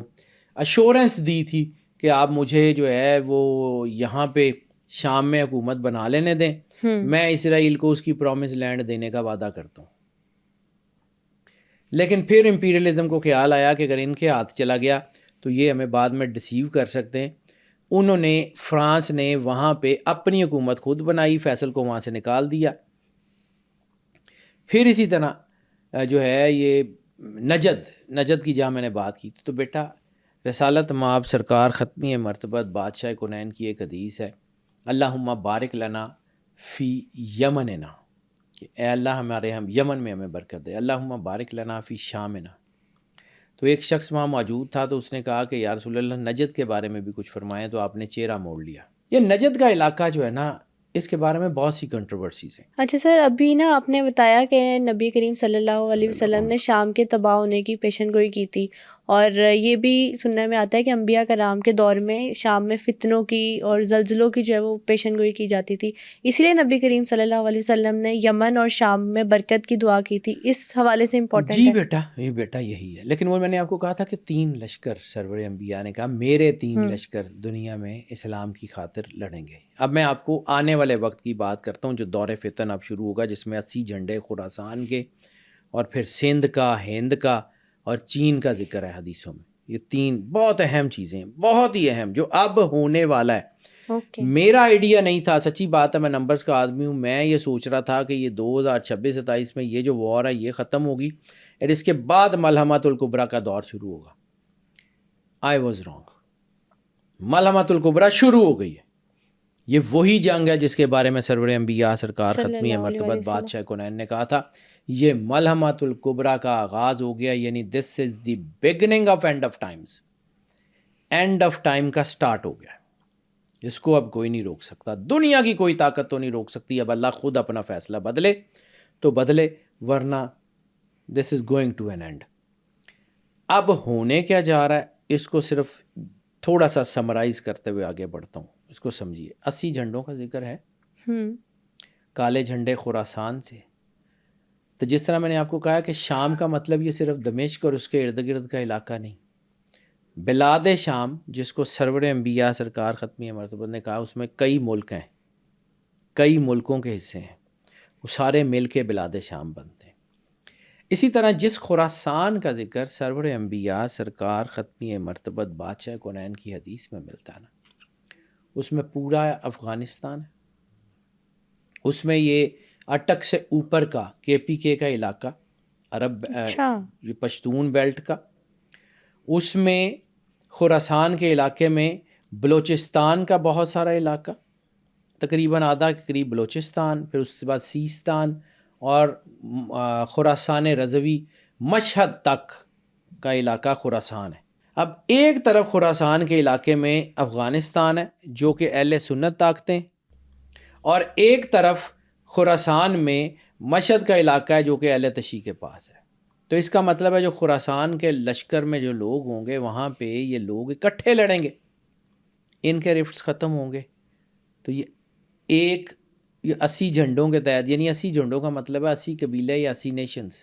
Speaker 2: ایشورنس دی تھی کہ آپ مجھے جو ہے وہ یہاں پہ شام میں حکومت بنا لینے دیں، میں اسرائیل کو اس کی پرومس لینڈ دینے کا وعدہ کرتا ہوں. لیکن پھر امپیریلزم کو خیال آیا کہ اگر ان کے ہاتھ چلا گیا تو یہ ہمیں بعد میں ڈسیو کر سکتے ہیں. انہوں نے فرانس نے وہاں پہ اپنی حکومت خود بنائی، فیصل کو وہاں سے نکال دیا. پھر اسی طرح جو ہے یہ نجد کی جہاں میں نے بات کی تھی، تو بیٹا رسالت مآب سرکار ختمی مرتبت بادشاہ کونین کی ایک حدیث ہے، اللہم بارک لنا فی یمننا، کہ اے اللہ ہمارے یمن میں ہمیں برکت دے، اللہم بارک لنا فی شامنا. تو ایک شخص وہاں موجود تھا تو اس نے کہا کہ یا رسول اللہ نجد کے بارے میں بھی کچھ فرمائیں، تو آپ نے چہرہ موڑ لیا. یہ نجد کا علاقہ جو ہے نا، اس کے بارے میں بہت سی کنٹروورسیز ہیں.
Speaker 1: اچھا سر، ابھی نا آپ نے بتایا کہ نبی کریم صلی اللہ علیہ وسلم نے شام کے تباہ ہونے کی پیشن گوئی کی تھی، اور یہ بھی سننے میں آتا ہے کہ انبیاء کرام کے دور میں شام میں فتنوں کی اور زلزلوں کی جو ہے وہ پیشن گوئی کی جاتی تھی، اسی لیے نبی کریم صلی اللہ علیہ وسلم نے یمن اور شام میں برکت کی دعا کی تھی. اس حوالے سے امپورٹنٹ
Speaker 2: جی
Speaker 1: ہے.
Speaker 2: بیٹا یہی ہے. لیکن وہ میں نے آپ کو کہا تھا کہ 3 لشکر سرور انبیاء نے کہا میرے 3 لشکر دنیا میں اسلام کی خاطر لڑیں گے. اب میں آپ کو آنے والے وقت کی بات کرتا ہوں جو دور فتن اب شروع ہوگا، جس میں 80 جھنڈے خراسان کے اور پھر سندھ کا، ہند کا اور چین کا ذکر ہے حدیثوں میں. یہ 3 بہت اہم چیزیں ہیں، بہت ہی اہم، جو اب ہونے والا ہے. میرا آئیڈیا نہیں تھا، سچی بات ہے، میں نمبرز کا آدمی ہوں. میں یہ سوچ رہا تھا کہ یہ 2026-27 میں یہ جو وار ہے یہ ختم ہوگی اور اس کے بعد ملحمۃ الکبریٰ کا دور شروع ہوگا. I was wrong. ملحمۃ الکبریٰ شروع ہو گئی ہے. یہ وہی جنگ ہے جس کے بارے میں سرور انبیاء سرکار ختمی مرتبت بادشاہ کونین نے کہا تھا یہ ملحمۃ الکبریٰ کا آغاز ہو گیا، یعنی this is the beginning of end of times. End of time کا سٹارٹ ہو گیا، جس کو اب کوئی نہیں روک سکتا. دنیا کی کوئی طاقت تو نہیں روک سکتی. اب اللہ خود اپنا فیصلہ بدلے تو بدلے، ورنہ this is going to an end. اب ہونے کیا جا رہا ہے اس کو صرف تھوڑا سا سمرائز کرتے ہوئے آگے بڑھتا ہوں. اس کو سمجھیے. 80 جھنڈوں کا ذکر ہے، کالے جھنڈے خراسان سے. تو جس طرح میں نے آپ کو کہا کہ شام کا مطلب یہ صرف دمشق اور اس کے ارد گرد کا علاقہ نہیں. بلاد شام جس کو سرور انبیاء سرکار ختمی مرتبت نے کہا، اس میں کئی ملک ہیں، کئی ملکوں کے حصے ہیں، وہ سارے مل کے بلاد شام بنتے ہیں. اسی طرح جس خراسان کا ذکر سرور انبیاء سرکار ختمی مرتبت بادشاہ کونین کی حدیث میں ملتا ہے نا، اس میں پورا افغانستان ہے. اس میں یہ اٹک سے اوپر کا KPK کا علاقہ، عرب یہ پشتون بیلٹ کا، اس میں خراسان کے علاقے میں بلوچستان کا بہت سارا علاقہ، تقریباً آدھا کے قریب بلوچستان، پھر اس کے بعد سیستان اور خراسان رضوی، مشہد تک کا علاقہ خراسان ہے. اب ایک طرف خراسان کے علاقے میں افغانستان ہے جو کہ اہل سنت طاقتیں، اور ایک طرف خراسان میں مشہد کا علاقہ ہے جو کہ اہل تشیع کے پاس ہے. تو اس کا مطلب ہے جو خراسان کے لشکر میں جو لوگ ہوں گے وہاں پہ یہ لوگ اکٹھے لڑیں گے، ان کے رفٹس ختم ہوں گے. تو یہ 80 جھنڈوں کے تحت، یعنی 80 جھنڈوں کا مطلب ہے 80 قبیلے یا 80 نیشنز.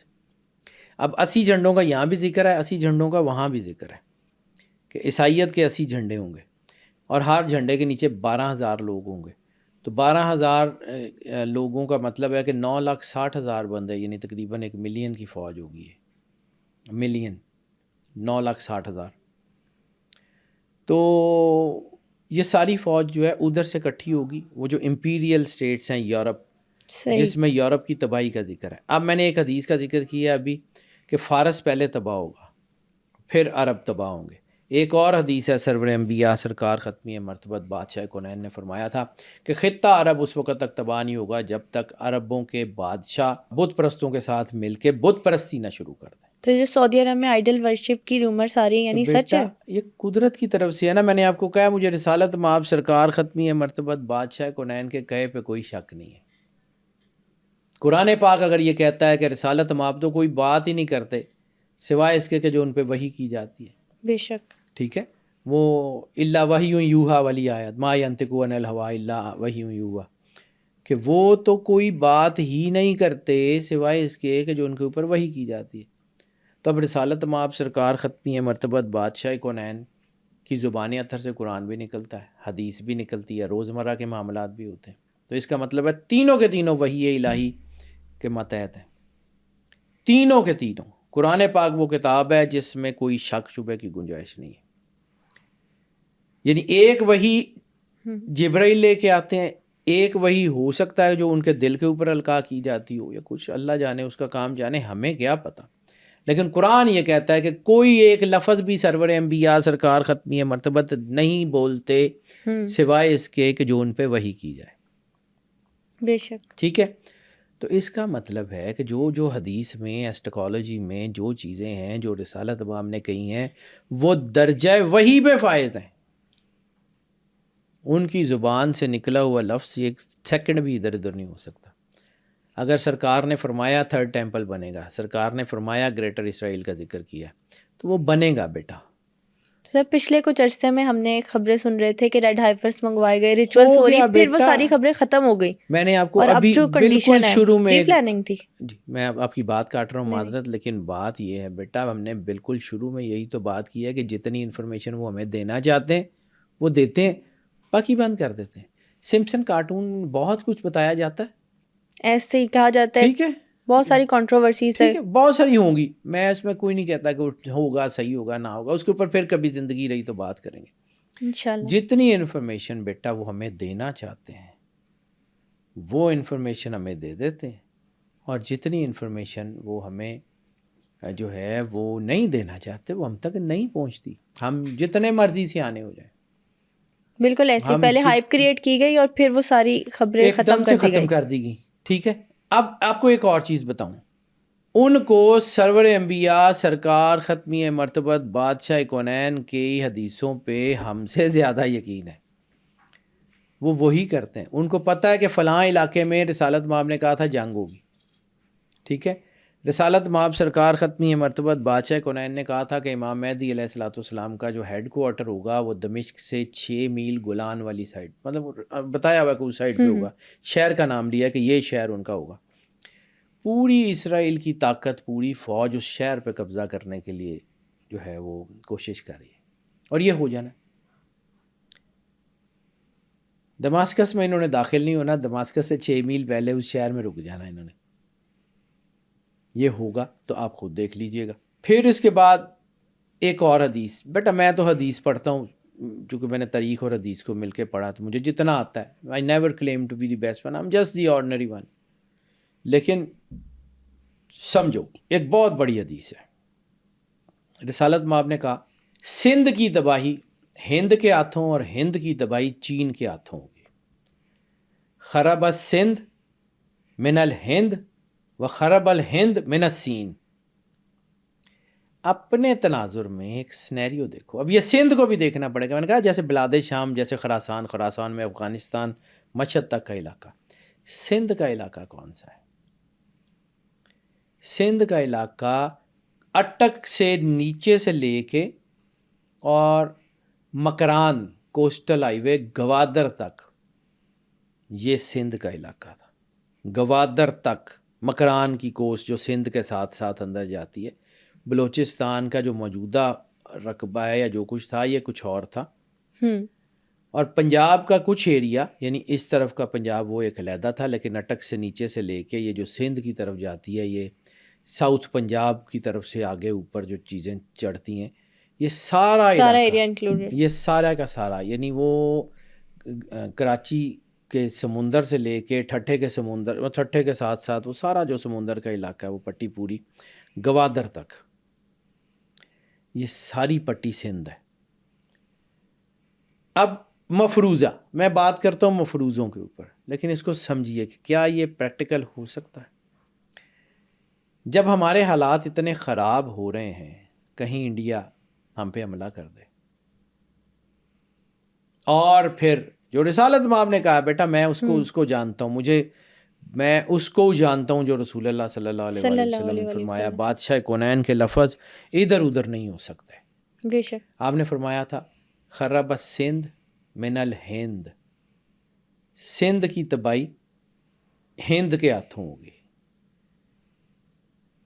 Speaker 2: اب 80 جھنڈوں کا یہاں بھی ذکر ہے، 80 جھنڈوں کا وہاں بھی ذکر ہے کہ عیسائیت کے 80 جھنڈے ہوں گے، اور ہر جھنڈے کے نیچے 12,000 لوگ ہوں گے. تو 12,000 لوگوں کا مطلب ہے کہ 9,60,000 بندے، یعنی تقریباً 1 ملین کی فوج ہوگی. ملین 9,60,000. تو یہ ساری فوج جو ہے ادھر سے اکٹھی ہوگی. وہ جو امپیریل اسٹیٹس ہیں یورپ، جس میں یورپ کی تباہی کا ذکر ہے. اب میں نے ایک حدیث کا ذکر کیا ابھی کہ فارس پہلے تباہ ہوگا، پھر عرب تباہ ہوں گے. ایک اور حدیث ہے سرور انبیاء سرکار ختمی مرتبت بادشاہ کونین نے فرمایا تھا کہ خطہ عرب اس وقت تک تباہ نہیں ہوگا جب تک عربوں کے بادشاہ بت پرستوں کے ساتھ مل کے بت پرستی نہ شروع کر دیں.
Speaker 1: تو جو سعودی عرب میں آئیڈل ورشپ کی رومرز آ رہی ہیں، یعنی سچ ہے؟
Speaker 2: یہ قدرت کی طرف سے ہے نا. میں نے آپ کو کہا مجھے رسالت مآب سرکار ختمی مرتبت بادشاہ کونین کے کہے پہ کوئی شک نہیں ہے. قرآن پاک اگر یہ کہتا ہے کہ رسالت مآب تو کوئی بات ہی نہیں کرتے سوائے اس کے کہ جو ان پہ وحی کی جاتی ہے.
Speaker 1: بے شک.
Speaker 2: ٹھیک ہے، وہ الا وحی یوحا والی آیت، ما ینطق عن الہوا الا وحی یوحا، کہ وہ تو کوئی بات ہی نہیں کرتے سوائے اس کے کہ جو ان کے اوپر وحی کی جاتی ہے. تو اب رسالت مآب سرکار ختمی مرتبت بادشاہ کونین کی زبان اطہر سے قرآن بھی نکلتا ہے، حدیث بھی نکلتی ہے، روزمرہ کے معاملات بھی ہوتے ہیں. تو اس کا مطلب ہے تینوں کے تینوں وحی الہی کے ماتحت ہیں، تینوں کے تینوں. قرآن پاک وہ کتاب ہے جس میں کوئی شک شبہ کی گنجائش نہیں ہے. یعنی ایک وحی جبرائیل لے کے آتے ہیں، ایک وحی ہو سکتا ہے جو ان کے دل کے اوپر القاء کی جاتی ہو یا کچھ، اللہ جانے، اس کا کام جانے، ہمیں کیا پتہ. لیکن قرآن یہ کہتا ہے کہ کوئی ایک لفظ بھی سرور انبیاء سرکار ختمی مرتبت نہیں بولتے سوائے اس کے کہ جو ان پہ وحی کی جائے.
Speaker 1: بے شک.
Speaker 2: ٹھیک ہے. تو اس کا مطلب ہے کہ جو حدیث میں، ایسٹیکالوجی میں جو چیزیں ہیں، جو رسالت امام نے کہی ہیں، وہ درجہ وحی پہ فائز ہیں. ان کی زبان سے نکلا ہوا لفظ ایک سیکنڈ بھی ادھر ادھر نہیں ہو سکتا. اگر سرکار نے فرمایا تھرڈ ٹیمپل بنے گا، سرکار نے فرمایا گریٹر اسرائیل کا ذکر کیا، تو وہ بنے گا بیٹا.
Speaker 1: سر پچھلے کچھ عرصے میں ہم نے خبریں سن رہے تھے کہ ریڈ ہائفرس منگوائے گئے، ریچولز ہو رہی، پھر وہ ساری خبریں ختم ہو گئی.
Speaker 2: میں نے آپ کو
Speaker 1: اور اب
Speaker 2: ابھی
Speaker 1: جو
Speaker 2: بالکل
Speaker 1: کنڈیشن ہے،
Speaker 2: شروع میں
Speaker 1: پری پلاننگ تھی.
Speaker 2: جی میں آپ کی بات کاٹ رہا ہوں، معذرت، لیکن بات یہ ہے بیٹا، ہم نے بالکل شروع میں یہی تو بات کی ہے کہ جتنی انفارمیشن وہ ہمیں دینا چاہتے ہیں وہ دیتے ہیں، باقی بند کر دیتے ہیں. سمپسن کارٹون بہت کچھ بتایا جاتا ہے،
Speaker 1: ایسے ہی کہا جاتا ہے.
Speaker 2: ٹھیک ہے،
Speaker 1: بہت ساری کنٹروورسیز ہے.
Speaker 2: ٹھیک ہے، بہت ساری ہوں گی، میں اس میں کوئی نہیں کہتا کہ ہوگا صحیح ہوگا نہ ہوگا، اس کے اوپر پھر کبھی زندگی رہی تو بات کریں گے.
Speaker 1: انشاءاللہ.
Speaker 2: جتنی انفارمیشن بیٹا وہ ہمیں دینا چاہتے ہیں وہ انفارمیشن ہمیں دے دیتے ہیں، اور جتنی انفارمیشن وہ ہمیں جو ہے وہ نہیں دینا چاہتے وہ ہم تک نہیں پہنچتی. ہم جتنے مرضی سے آنے ہو جائیں،
Speaker 1: بالکل ایسی پہلے ہائپ کریٹ کی گئی اور پھر وہ ساری خبریں
Speaker 2: ایک دم سے ختم کر دی گئی. ٹھیک ہے. اب آپ کو ایک اور چیز بتاؤں، ان کو سرور انبیاء سرکار ختمی مرتبت بادشاہ کونین کی حدیثوں پہ ہم سے زیادہ یقین ہے. وہ وہی کرتے ہیں، ان کو پتہ ہے کہ فلاں علاقے میں رسالت مآب نے کہا تھا جنگ ہوگی. ٹھیک ہے. رسالت مآب سرکار ختمی مرتبت بادشاہ کونین نے کہا تھا کہ امام مہدی علیہ الصلوۃ والسلام کا جو ہیڈ کوارٹر ہوگا وہ دمشق سے 6 میل گولان والی سائڈ، مطلب بتایا ہوا کہ اس سائڈ پہ ہوگا. شہر کا نام لیا کہ یہ شہر ان کا ہوگا. پوری اسرائیل کی طاقت، پوری فوج اس شہر پہ قبضہ کرنے کے لیے جو ہے وہ کوشش کر رہی ہے، اور یہ ہو جانا. دماسکس میں انہوں نے داخل نہیں ہونا، دماسکس سے 6 میل پہلے اس شہر میں رک جانا انہوں نے. یہ ہوگا تو آپ خود دیکھ لیجئے گا. پھر اس کے بعد ایک اور حدیث، بیٹا میں تو حدیث پڑھتا ہوں چونکہ میں نے تاریخ اور حدیث کو مل کے پڑھا تو مجھے جتنا آتا ہے. I never claim to be the best one, I'm just the ordinary one. لیکن سمجھو ایک بہت بڑی حدیث ہے. رسالت مآب نے کہا سندھ کی تباہی ہند کے ہاتھوں اور ہند کی تباہی چین کے ہاتھوں ہوگی. خرب السندھ من الہند و خرب الہند من السین. اپنے تناظر میں ایک سینیریو دیکھو. اب یہ سندھ کو بھی دیکھنا پڑے گا. میں نے کہا جیسے بلاد شام، جیسے خراسان میں افغانستان مشہد تک کا علاقہ. سندھ کا علاقہ کون سا ہے؟ سندھ کا علاقہ اٹک سے نیچے سے لے کے اور مکران کوسٹل ہائی وے گوادر تک، یہ سندھ کا علاقہ تھا. گوادر تک مکران کی کوسٹ جو سندھ کے ساتھ ساتھ اندر جاتی ہے. بلوچستان کا جو موجودہ رقبہ ہے یا جو کچھ تھا یہ کچھ اور تھا، اور پنجاب کا کچھ ایریا یعنی اس طرف کا پنجاب وہ ایک علیحدہ تھا. لیکن اٹک سے نیچے سے لے کے یہ جو سندھ کی طرف جاتی ہے، یہ ساؤتھ پنجاب کی طرف سے آگے اوپر جو چیزیں چڑھتی ہیں، یہ سارا ایریا انکلوڈڈ، یہ سارا کا سارا، یعنی وہ کراچی کے سمندر سے لے کے ٹھٹھے کے سمندر، ٹھٹھے کے ساتھ ساتھ وہ سارا جو سمندر کا علاقہ ہے وہ پٹی پوری گوادر تک، یہ ساری پٹی سندھ ہے. اب مفروضہ میں بات کرتا ہوں مفروضوں کے اوپر، لیکن اس کو سمجھیے کہ کیا یہ پریکٹیکل ہو سکتا ہے. جب ہمارے حالات اتنے خراب ہو رہے ہیں، کہیں انڈیا ہم پہ حملہ کر دے، اور پھر جو رسالت مآب نے کہا بیٹا میں اس کو جانتا ہوں، میں اس کو جانتا ہوں جو رسول اللہ صلی اللہ علیہ وسلم نے فرمایا بادشاہ کونین کے لفظ ادھر ادھر نہیں ہو سکتے.
Speaker 1: بے شک
Speaker 2: آپ نے فرمایا تھا خرب السندھ من الہند، سندھ کی تباہی ہند کے ہاتھوں ہوگی.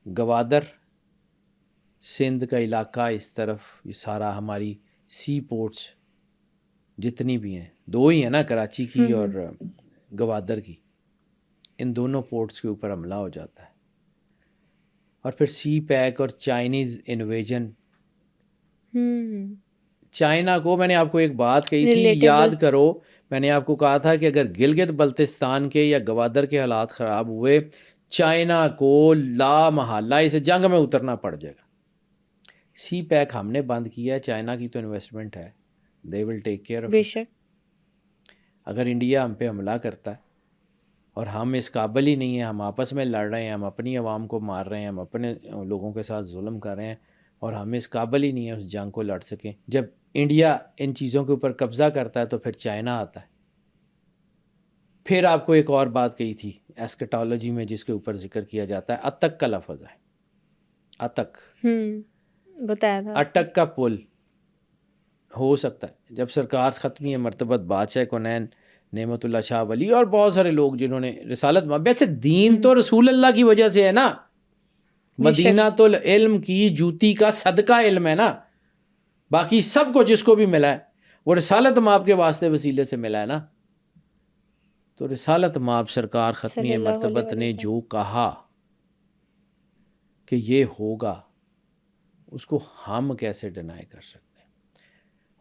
Speaker 2: گوادر سندھ کا علاقہ اس طرف، یہ سارا ہماری سی پورٹس جتنی بھی ہیں، 2 ہی ہیں نا، کراچی کی اور گوادر کی، ان دونوں پورٹس کے اوپر حملہ ہو جاتا ہے. اور پھر سی پیک اور چائنیز انویژن. چائنا کو میں نے آپ کو ایک بات کہی تھی، یاد کرو، میں نے آپ کو کہا تھا کہ اگر گلگت بلتستان کے یا گوادر کے حالات خراب ہوئے، چائنا کو لا محالہ اسے جنگ میں اترنا پڑ جائے گا. سی پیک ہم نے بند کیا ہے، چائنا کی تو انویسٹمنٹ ہے، دے ول ٹیک کیئر آف.
Speaker 1: بے شک.
Speaker 2: اگر انڈیا ہم پہ حملہ کرتا ہے اور ہم اس قابل ہی نہیں ہیں، ہم آپس میں لڑ رہے ہیں، ہم اپنی عوام کو مار رہے ہیں، ہم اپنے لوگوں کے ساتھ ظلم کر رہے ہیں، اور ہم اس قابل ہی نہیں ہیں اس جنگ کو لڑ سکیں. جب انڈیا ان چیزوں کے اوپر قبضہ کرتا ہے تو پھر چائنا آتا ہے. پھر آپ کو ایک اور بات کہی تھی ایسکٹالوجی میں جس کے اوپر ذکر کیا جاتا ہے، اتک کا لفظ ہے. اتک
Speaker 1: بتایا تھا.
Speaker 2: اٹک کا پل ہو سکتا ہے جب سرکار ختمی مرتبت بادشاہ کونین نعمت اللہ شاہ ولی اور بہت سارے لوگ جنہوں نے رسالت ویسے دین تو رسول اللہ کی وجہ سے ہے نا، مدینہ تو علم کی جوتی کا صدقہ علم ہے نا، باقی سب کو جس کو بھی ملا ہے وہ رسالت مآب کے واسطے وسیلے سے ملا ہے نا. تو رسالت مآب سرکار ختمی مرتبت نے جو کہا کہ یہ ہوگا، اس کو ہم کیسے ڈینائی کر سکتے ہیں.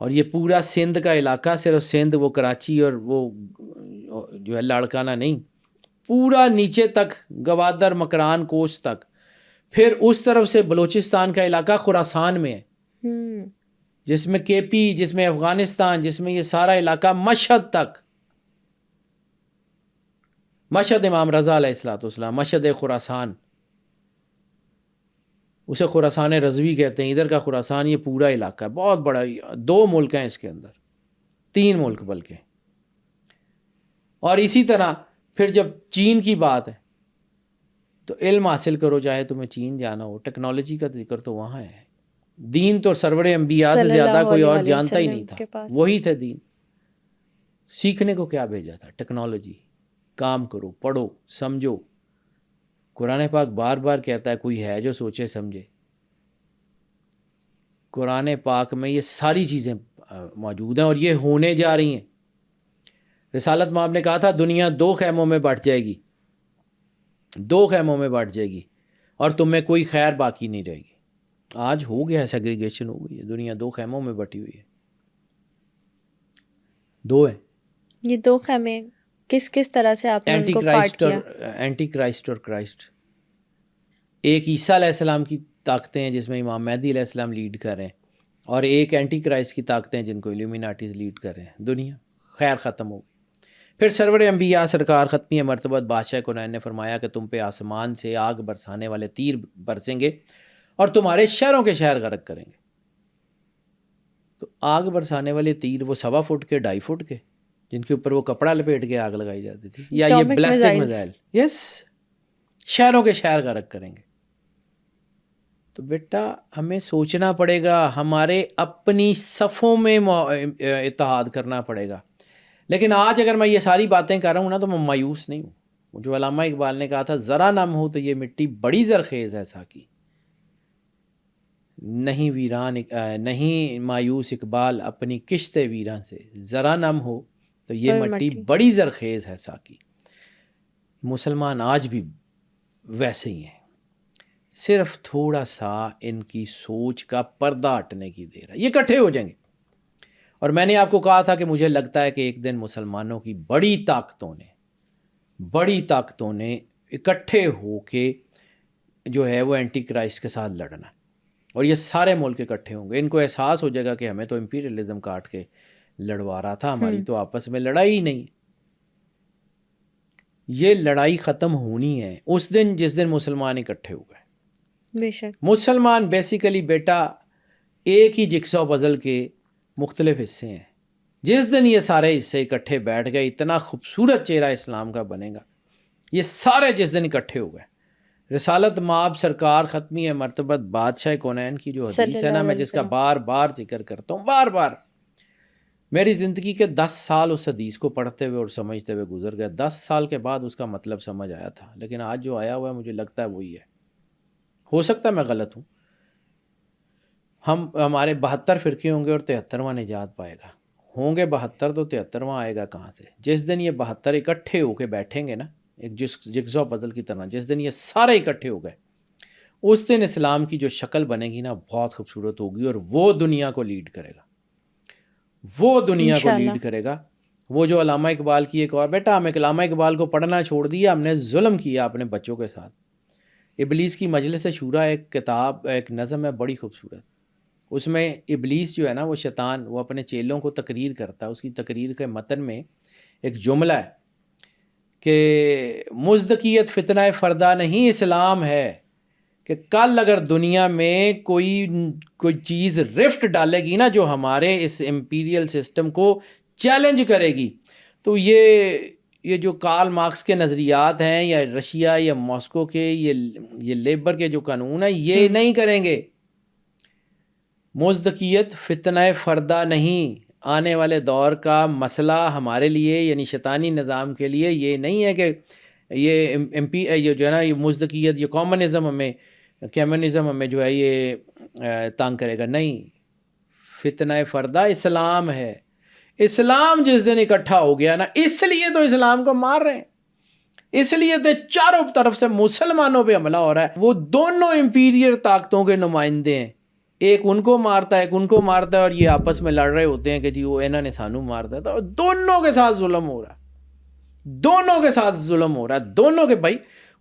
Speaker 2: اور یہ پورا سندھ کا علاقہ، صرف سندھ وہ کراچی اور وہ جو ہے لاڑکانہ نہیں، پورا نیچے تک گوادر مکران کوسٹ تک، پھر اس طرف سے بلوچستان کا علاقہ خراسان میں ہے، جس میں کے پی، جس میں افغانستان، جس میں یہ سارا علاقہ مشہد تک. مشہد امام رضا علیہ الصلوۃ والسلام، مشہد خراسان، اسے خراسان رضوی کہتے ہیں. ادھر کا خراسان یہ پورا علاقہ ہے، بہت بڑا. 2 ملک ہیں اس کے اندر، 3 ملک بلکہ. اور اسی طرح پھر جب چین کی بات ہے تو علم حاصل کرو، چاہے تمہیں چین جانا ہو، ٹیکنالوجی کا ذکر تو وہاں ہے. دین تو سرور انبیاء سے زیادہ کوئی اور جانتا ہی نہیں تھا، وہی تھے دین. سیکھنے کو کیا بھیجا تھا؟ ٹیکنالوجی. کام کرو، پڑھو، سمجھو. قرآن پاک بار بار کہتا ہے کوئی ہے جو سوچے سمجھے. قرآن پاک میں یہ ساری چیزیں موجود ہیں اور یہ ہونے جا رہی ہیں. رسالت مآب نے کہا تھا دنیا 2 خیموں میں بٹ جائے گی، 2 خیموں میں بٹ جائے گی اور تم میں کوئی خیر باقی نہیں رہے گی. آج ہو گیا ہے، سیگریگیشن ہو گئی ہے، دنیا 2 خیموں میں بٹی ہوئی ہے. 2 ہیں.
Speaker 1: یہ 2 خیمے کس طرح سے آپ نے ان کو پارٹ کیا؟
Speaker 2: اینٹی کرائسٹ اور کرائسٹ. ایک عیسیٰ علیہ السلام کی طاقتیں ہیں جس میں امام مہدی علیہ السلام لیڈ کر رہے ہیں، اور ایک اینٹی کرائسٹ کی طاقتیں ہیں جن کو ایلومیناٹیز لیڈ کر رہے ہیں. دنیا خیر ختم ہوگی. پھر سرور انبیاء سرکار ختمی مرتبت بادشاہ کونین نے فرمایا کہ تم پہ آسمان سے آگ برسانے والے تیر برسیں گے اور تمہارے شہروں کے شہر غرق کریں گے. تو آگ برسانے والے تیر وہ 1.25 فٹ کے 2.5 فٹ کے جن کے اوپر وہ کپڑا لپیٹ کے آگ لگائی جاتی تھی، یا یہ بلاسٹک میزائل، یس، شہروں کے شہر غرق کریں گے. تو بیٹا ہمیں سوچنا پڑے گا، ہمارے اپنی صفوں میں اتحاد کرنا پڑے گا. لیکن آج اگر میں یہ ساری باتیں کر رہا ہوں نا تو میں مایوس نہیں ہوں. جو علامہ اقبال نے کہا تھا ذرا نم ہو تو یہ مٹی بڑی زرخیز ہے ساکی. نہیں ویران نہیں مایوس اقبال اپنی کشت ویراں سے، ذرا نم ہو تو یہ مٹی بڑی زرخیز ہے ساکی. مسلمان آج بھی ویسے ہی ہیں، صرف تھوڑا سا ان کی سوچ کا پردہ ہٹنے کی دیر ہے، یہ اکٹھے ہو جائیں گے. اور میں نے آپ کو کہا تھا کہ مجھے لگتا ہے کہ ایک دن مسلمانوں کی بڑی طاقتوں نے اکٹھے ہو کے جو ہے وہ اینٹی کرائسٹ کے ساتھ لڑنا، اور یہ سارے ملک اکٹھے ہوں گے. ان کو احساس ہو جائے گا کہ ہمیں تو امپیریلزم کاٹ کے لڑوا رہا تھا، ہماری تو آپس میں لڑائی ہی نہیں. یہ لڑائی ختم ہونی ہے اس دن جس دن مسلمان اکٹھے ہو گئے.
Speaker 1: بے شک.
Speaker 2: مسلمان بیسیکلی بیٹا ایک ہی جگسا پزل کے مختلف حصے ہیں. جس دن یہ سارے حصے اکٹھے بیٹھ گئے اتنا خوبصورت چہرہ اسلام کا بنے گا. یہ سارے جس دن اکٹھے ہو گئے، رسالت مآب سرکار ختمی مرتبت بادشاہ کونین کی جو حدیث ہے نا، میں جس کا بار بار ذکر کرتا ہوں، بار بار، میری زندگی کے 10 سال اس حدیث کو پڑھتے ہوئے اور سمجھتے ہوئے گزر گئے. 10 سال کے بعد اس کا مطلب سمجھ آیا تھا، لیکن آج جو آیا ہوا ہے مجھے لگتا ہے وہی ہے. ہو سکتا ہے میں غلط ہوں. ہمارے 72 فرقے ہوں گے اور 73واں نجات پائے گا. ہوں گے 72 تو 73واں آئے گا کہاں سے؟ جس دن یہ 72 اکٹھے ہو کے بیٹھیں گے نا ایک جگزو پزل کی طرح، جس دن یہ سارے اکٹھے ہو گئے، اس دن اسلام کی جو شکل بنے گی نا بہت خوبصورت ہوگی، اور وہ دنیا کو لیڈ کرے گا، وہ دنیا کو
Speaker 1: انشاءاللہ.
Speaker 2: لیڈ کرے گا. وہ جو علامہ اقبال کی ایک اور، بیٹا ہم علامہ اقبال کو پڑھنا چھوڑ دیا، ہم نے ظلم کیا اپنے بچوں کے ساتھ. ابلیس کی مجلس شورا ایک کتاب، ایک نظم ہے بڑی خوبصورت. اس میں ابلیس جو ہے نا، وہ شیطان، وہ اپنے چیلوں کو تقریر کرتا ہے. اس کی تقریر کے متن میں ایک جملہ ہے کہ مزدکیت فتنہ فردہ نہیں اسلام ہے، کہ کل اگر دنیا میں کوئی چیز رفٹ ڈالے گی نا جو ہمارے اس امپیریل سسٹم کو چیلنج کرے گی، تو یہ جو کارل مارکس کے نظریات ہیں یا رشیا یا ماسکو کے یہ لیبر کے جو قانون ہیں یہ نہیں کریں گے. مزدکیت فتنہ فردہ نہیں، آنے والے دور کا مسئلہ ہمارے لیے یعنی شیطانی نظام کے لیے یہ نہیں ہے کہ یہ جو ہے نا یہ مزدکیت، یہ کمیونزم ہمیں جو ہے یہ تنگ کرے گا. نہیں، فتنہ فردہ اسلام ہے. اسلام جس دن اکٹھا ہو گیا نا، اس لیے تو اسلام کو مار رہے ہیں، اس لیے تو چاروں طرف سے مسلمانوں پہ حملہ ہو رہا ہے. وہ دونوں امپیریل طاقتوں کے نمائندے ہیں، ایک ان کو مارتا ہے ایک ان کو مارتا ہے، اور یہ آپس میں لڑ رہے ہوتے ہیں کہ جی وہ انہوں نے سانو مارتا ہے. تو دونوں کے ساتھ ظلم ہو رہا ہے، دونوں کے ساتھ ظلم ہو رہا ہے، دونوں کے. بھائی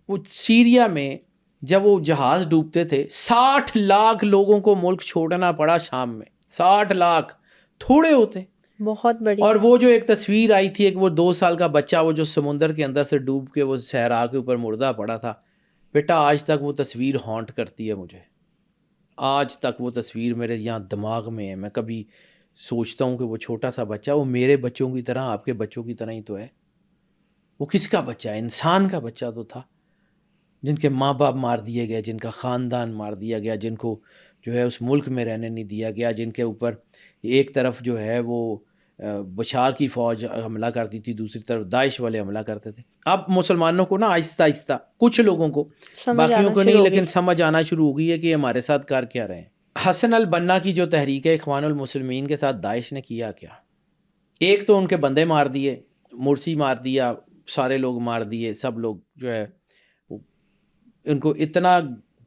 Speaker 2: وہ سیریا میں جب وہ جہاز ڈوبتے تھے 60 لاکھ لوگوں کو ملک چھوڑنا پڑا شام میں. 60 لاکھ تھوڑے ہوتے،
Speaker 1: بہت بڑی.
Speaker 2: اور وہ جو ایک تصویر آئی تھی، ایک وہ 2 سال کا بچہ وہ جو سمندر کے اندر سے ڈوب کے وہ صحرا کے اوپر مردہ پڑا تھا. بیٹا آج تک وہ تصویر ہانٹ کرتی ہے مجھے، آج تک وہ تصویر میرے یہاں دماغ میں ہے. میں کبھی سوچتا ہوں کہ وہ چھوٹا سا بچہ، وہ میرے بچوں کی طرح، آپ کے بچوں کی طرح ہی تو ہے. وہ کس کا بچہ ہے؟ انسان کا بچہ تو تھا، جن کے ماں باپ مار دیے گئے، جن کا خاندان مار دیا گیا، جن کو جو ہے اس ملک میں رہنے نہیں دیا گیا، جن کے اوپر ایک طرف جو ہے وہ بشار کی فوج حملہ کرتی تھی، دوسری طرف داعش والے حملہ کرتے تھے. اب مسلمانوں کو نا آہستہ آہستہ، کچھ لوگوں کو، باقیوں کو نہیں، لیکن سمجھ آنا شروع ہو گئی ہے کہ یہ ہمارے ساتھ کر کیا رہے ہیں. حسن البنا کی جو تحریک ہے اخوان المسلمین کے ساتھ داعش نے کیا کیا؟ ایک تو ان کے بندے مار دیے، مرسی مار دیا، سارے لوگ مار دیے، سب لوگ جو ہے ان کو اتنا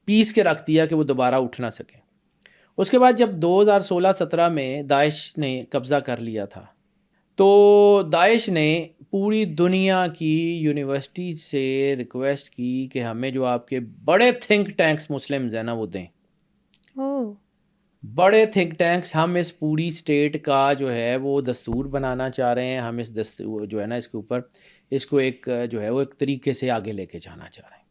Speaker 2: پیس کے رکھ دیا کہ وہ دوبارہ اٹھ نہ سکے. اس کے بعد جب 2016-17 میں داعش نے قبضہ کر لیا تھا، تو داعش نے پوری دنیا کی یونیورسٹی سے ریکویسٹ کی کہ ہمیں جو آپ کے بڑے تھنک ٹینکس مسلمز ہیں نا وہ دیں. بڑے تھنک ٹینکس، ہم اس پوری اسٹیٹ کا جو ہے وہ دستور بنانا چاہ رہے ہیں، ہم اس دستور جو ہے نا اس کے اوپر اس کو ایک جو ہے وہ ایک طریقے سے آگے لے کے جانا چاہ رہے ہیں.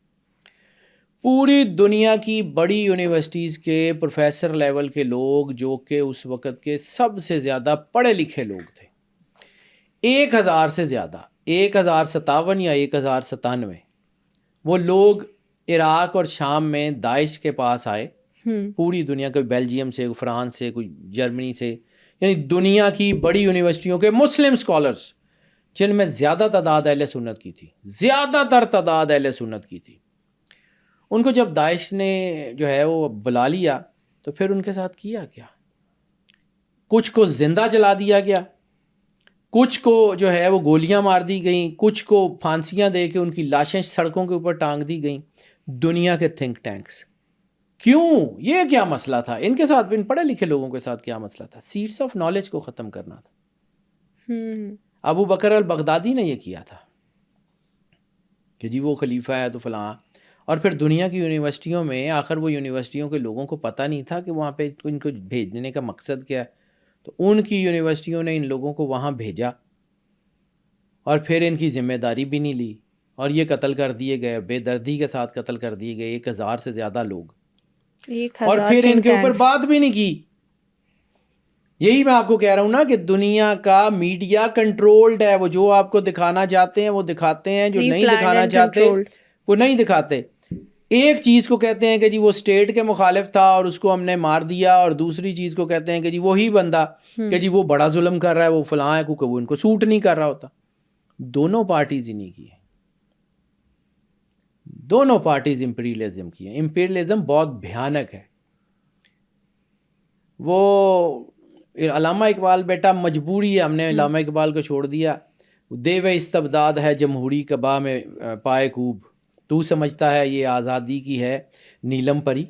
Speaker 2: پوری دنیا کی بڑی یونیورسٹیز کے پروفیسر لیول کے لوگ، جو کہ اس وقت کے سب سے زیادہ پڑھے لکھے لوگ تھے، 1000 سے زیادہ، 1057 یا 1097 وہ لوگ عراق اور شام میں داعش کے پاس آئے. پوری دنیا، کوئی بیلجیم سے، کوئی فرانس سے، کوئی جرمنی سے، یعنی دنیا کی بڑی یونیورسٹیوں کے مسلم اسکالرس، جن میں زیادہ تعداد اہل سنت کی تھی، زیادہ تر تعداد اہل سنت کی تھی. ان کو جب داعش نے جو ہے وہ بلا لیا تو پھر ان کے ساتھ کیا کیا؟ کچھ کو زندہ جلا دیا گیا، کچھ کو جو ہے وہ گولیاں مار دی گئیں، کچھ کو پھانسیاں دے کے ان کی لاشیں سڑکوں کے اوپر ٹانگ دی گئیں. دنیا کے تھنک ٹینکس. کیوں؟ یہ کیا مسئلہ تھا ان کے ساتھ؟ ان پڑھے لکھے لوگوں کے ساتھ کیا مسئلہ تھا؟ سیڈس آف نالج کو ختم کرنا تھا. ابو بکر البغدادی نے یہ کیا تھا کہ جی وہ خلیفہ ہے تو فلاں. اور پھر دنیا کی یونیورسٹیوں میں، آخر وہ یونیورسٹیوں کے لوگوں کو پتہ نہیں تھا کہ وہاں پہ ان کو بھیجنے کا مقصد کیا ہے، تو ان کی یونیورسٹیوں نے ان لوگوں کو وہاں بھیجا اور پھر ان کی ذمہ داری بھی نہیں لی، اور یہ قتل کر دیے گئے، بے دردی کے ساتھ قتل کر دیے گئے 1000 سے زیادہ لوگ، اور پھر ان کے اوپر بات بھی نہیں کی. یہی میں آپ کو کہہ رہا ہوں نا کہ دنیا کا میڈیا کنٹرولڈ ہے. وہ جو آپ کو دکھانا چاہتے ہیں وہ دکھاتے ہیں، جو نہیں دکھانا چاہتے وہ نہیں دکھاتے. ایک چیز کو کہتے ہیں کہ جی وہ اسٹیٹ کے مخالف تھا اور اس کو ہم نے مار دیا، اور دوسری چیز کو کہتے ہیں کہ جی وہی بندہ کہ جی وہ بڑا ظلم کر رہا ہے، وہ فلاں ہے، کیونکہ وہ ان کو سوٹ نہیں کر رہا ہوتا. دونوں پارٹیز ہی نہیں کی ہیں، دونوں پارٹیز امپیریلزم کی ہیں. امپیریلزم بہت بھیانک ہے. وہ علامہ اقبال بیٹا مجبوری ہے، ہم نے علامہ اقبال کو چھوڑ دیا. دیو استبداد ہے جمہوری کبا میں پائے کوب، تو سمجھتا ہے یہ آزادی کی ہے نیلم پری.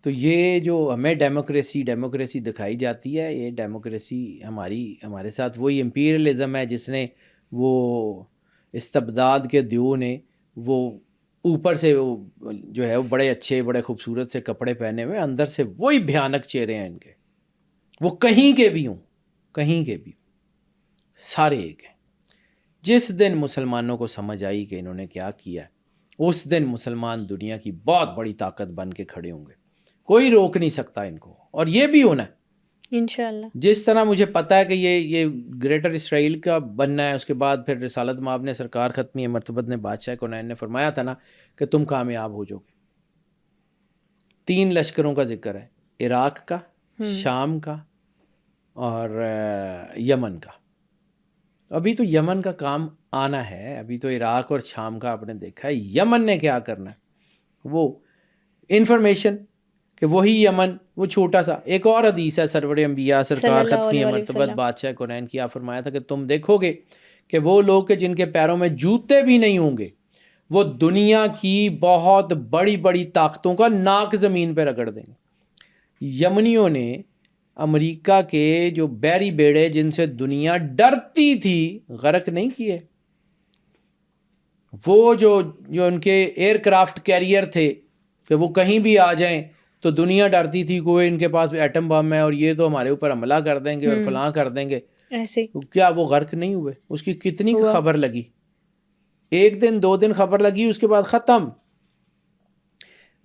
Speaker 2: تو یہ جو ہمیں ڈیموکریسی دکھائی جاتی ہے، یہ ڈیموکریسی ہمارے ساتھ وہی امپیریلزم ہے جس نے وہ استبداد کے دیو نے وہ اوپر سے وہ جو ہے وہ بڑے اچھے بڑے خوبصورت سے کپڑے پہنے ہوئے، اندر سے وہی بھیانک چہرے ہیں ان کے. وہ کہیں کے بھی ہوں سارے ایک ہیں. جس دن مسلمانوں کو سمجھ آئی کہ انہوں نے کیا کیا، اس دن مسلمان دنیا کی بہت بڑی طاقت بن کے کھڑے ہوں گے. کوئی روک نہیں سکتا ان کو، اور یہ بھی ہونا ہے
Speaker 1: انشاءاللہ.
Speaker 2: جس طرح مجھے پتہ ہے کہ یہ گریٹر اسرائیل کا بننا ہے. اس کے بعد پھر رسالت مآب نے سرکار ختمی مرتبت نے بادشاہ کونین نے فرمایا تھا نا کہ تم کامیاب ہو جاؤ گے. 3 لشکروں کا ذکر ہے، عراق کا، شام کا اور یمن کا. ابھی تو یمن کا کام آنا ہے، ابھی تو عراق اور شام کا آپ نے دیکھا ہے. یمن نے کیا کرنا ہے، وہ انفارمیشن کہ وہی یمن وہ چھوٹا سا. ایک اور حدیث ہے سرور انبیاء سرکار ختمی مرتبت بادشاہ کونین کی، آپ فرمایا تھا کہ تم دیکھو گے کہ وہ لوگ کہ جن کے پیروں میں جوتے بھی نہیں ہوں گے، وہ دنیا کی بہت بڑی بڑی طاقتوں کا ناک زمین پہ رگڑ دیں گے. یمنیوں نے امریکہ کے جو بحری بیڑے جن سے دنیا ڈرتی تھی غرق نہیں کیے. وہ جو ان کے ایئر کرافٹ کیریئر تھے کہ وہ کہیں بھی آ جائیں تو دنیا ڈرتی تھی کوئی ان کے پاس ایٹم بم ہے اور یہ تو ہمارے اوپر حملہ کر دیں گے اور فلاں کر دیں گے.
Speaker 1: ایسے
Speaker 2: کیا وہ غرق نہیں ہوئے؟ اس کی کتنی خبر لگی، 1 دن 2 دن خبر لگی، اس کے بعد ختم.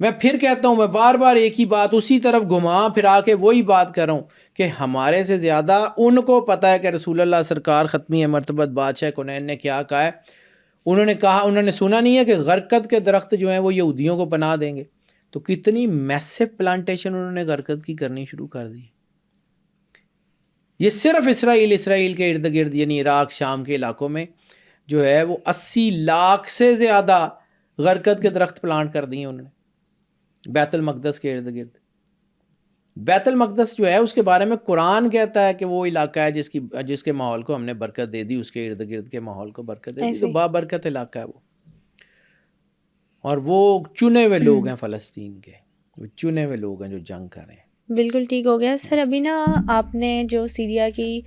Speaker 2: میں پھر کہتا ہوں، میں بار بار ایک ہی بات اسی طرف گھما پھرا کے وہی بات کر رہا ہوں کہ ہمارے سے زیادہ ان کو پتہ ہے کہ رسول اللہ سرکار ختمی مرتبت بادشاہ کونین نے کیا کہا ہے. انہوں نے کہا، انہوں نے سنا نہیں ہے کہ غرقد کے درخت جو ہیں وہ یہودیوں کو پناہ دیں گے. تو کتنی میسو پلانٹیشن انہوں نے غرقد کی کرنی شروع کر دی. یہ صرف اسرائیل کے ارد گرد یعنی عراق شام کے علاقوں میں جو ہے وہ 80 لاکھ سے زیادہ غرقد کے درخت پلانٹ کر دیے انہوں نے بیت المقدس کے ارد گرد. بیت المقدس جو ہے اس کے بارے میں قرآن کہتا ہے کہ وہ علاقہ ہے جس کے ماحول کو ہم نے برکت دے دی، اس کے ارد گرد کے ماحول کو برکت دے دی. تو بابرکت علاقہ ہے وہ، اور وہ چنے ہوئے لوگ ہیں فلسطین کے، وہ چنے ہوئے لوگ ہیں جو جنگ کر رہے ہیں.
Speaker 1: بالکل ٹھیک ہو گیا سر. ابھی نا آپ نے جو سیریا کی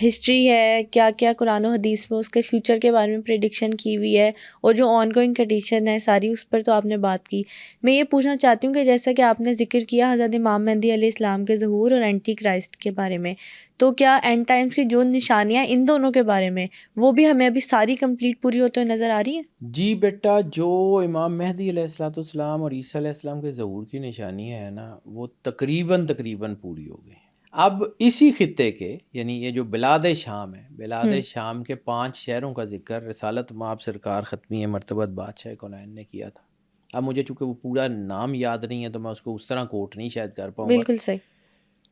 Speaker 1: ہسٹری ہے، کیا کیا قرآن و حدیث میں اس کے فیوچر کے بارے میں پریڈکشن کی ہوئی ہے اور جو آن گوئنگ کنڈیشن ہے ساری، اس پر تو آپ نے بات کی. میں یہ پوچھنا چاہتی ہوں کہ جیسا کہ آپ نے ذکر کیا حضرت امام مہدی علیہ السلام کے ظہور اور اینٹی کرائسٹ کے بارے میں، تو کیا اینڈ ٹائمز کی جو نشانیاں ان دونوں کے بارے میں وہ بھی ہمیں ابھی ساری کمپلیٹ پوری ہوتے ہوئے نظر آ رہی ہیں؟
Speaker 2: جی بیٹا، جو امام مہدی علیہ السلام اور عیسیٰ علیہ السلام کے ظہور کی نشانی ہے نا، وہ تقریباً پوری ہو گئی. اب اسی خطے کے یعنی یہ جو بلاد شام ہے، بلاد شام کے 5 شہروں کا ذکر رسالت مآب سرکار ختمی مرتبت بادشاہ کونین نے کیا تھا. اب مجھے چونکہ وہ پورا نام یاد نہیں ہے تو میں اس کو اس طرح کوٹ نہیں شاید کر پاؤں گا.
Speaker 1: بالکل صحیح.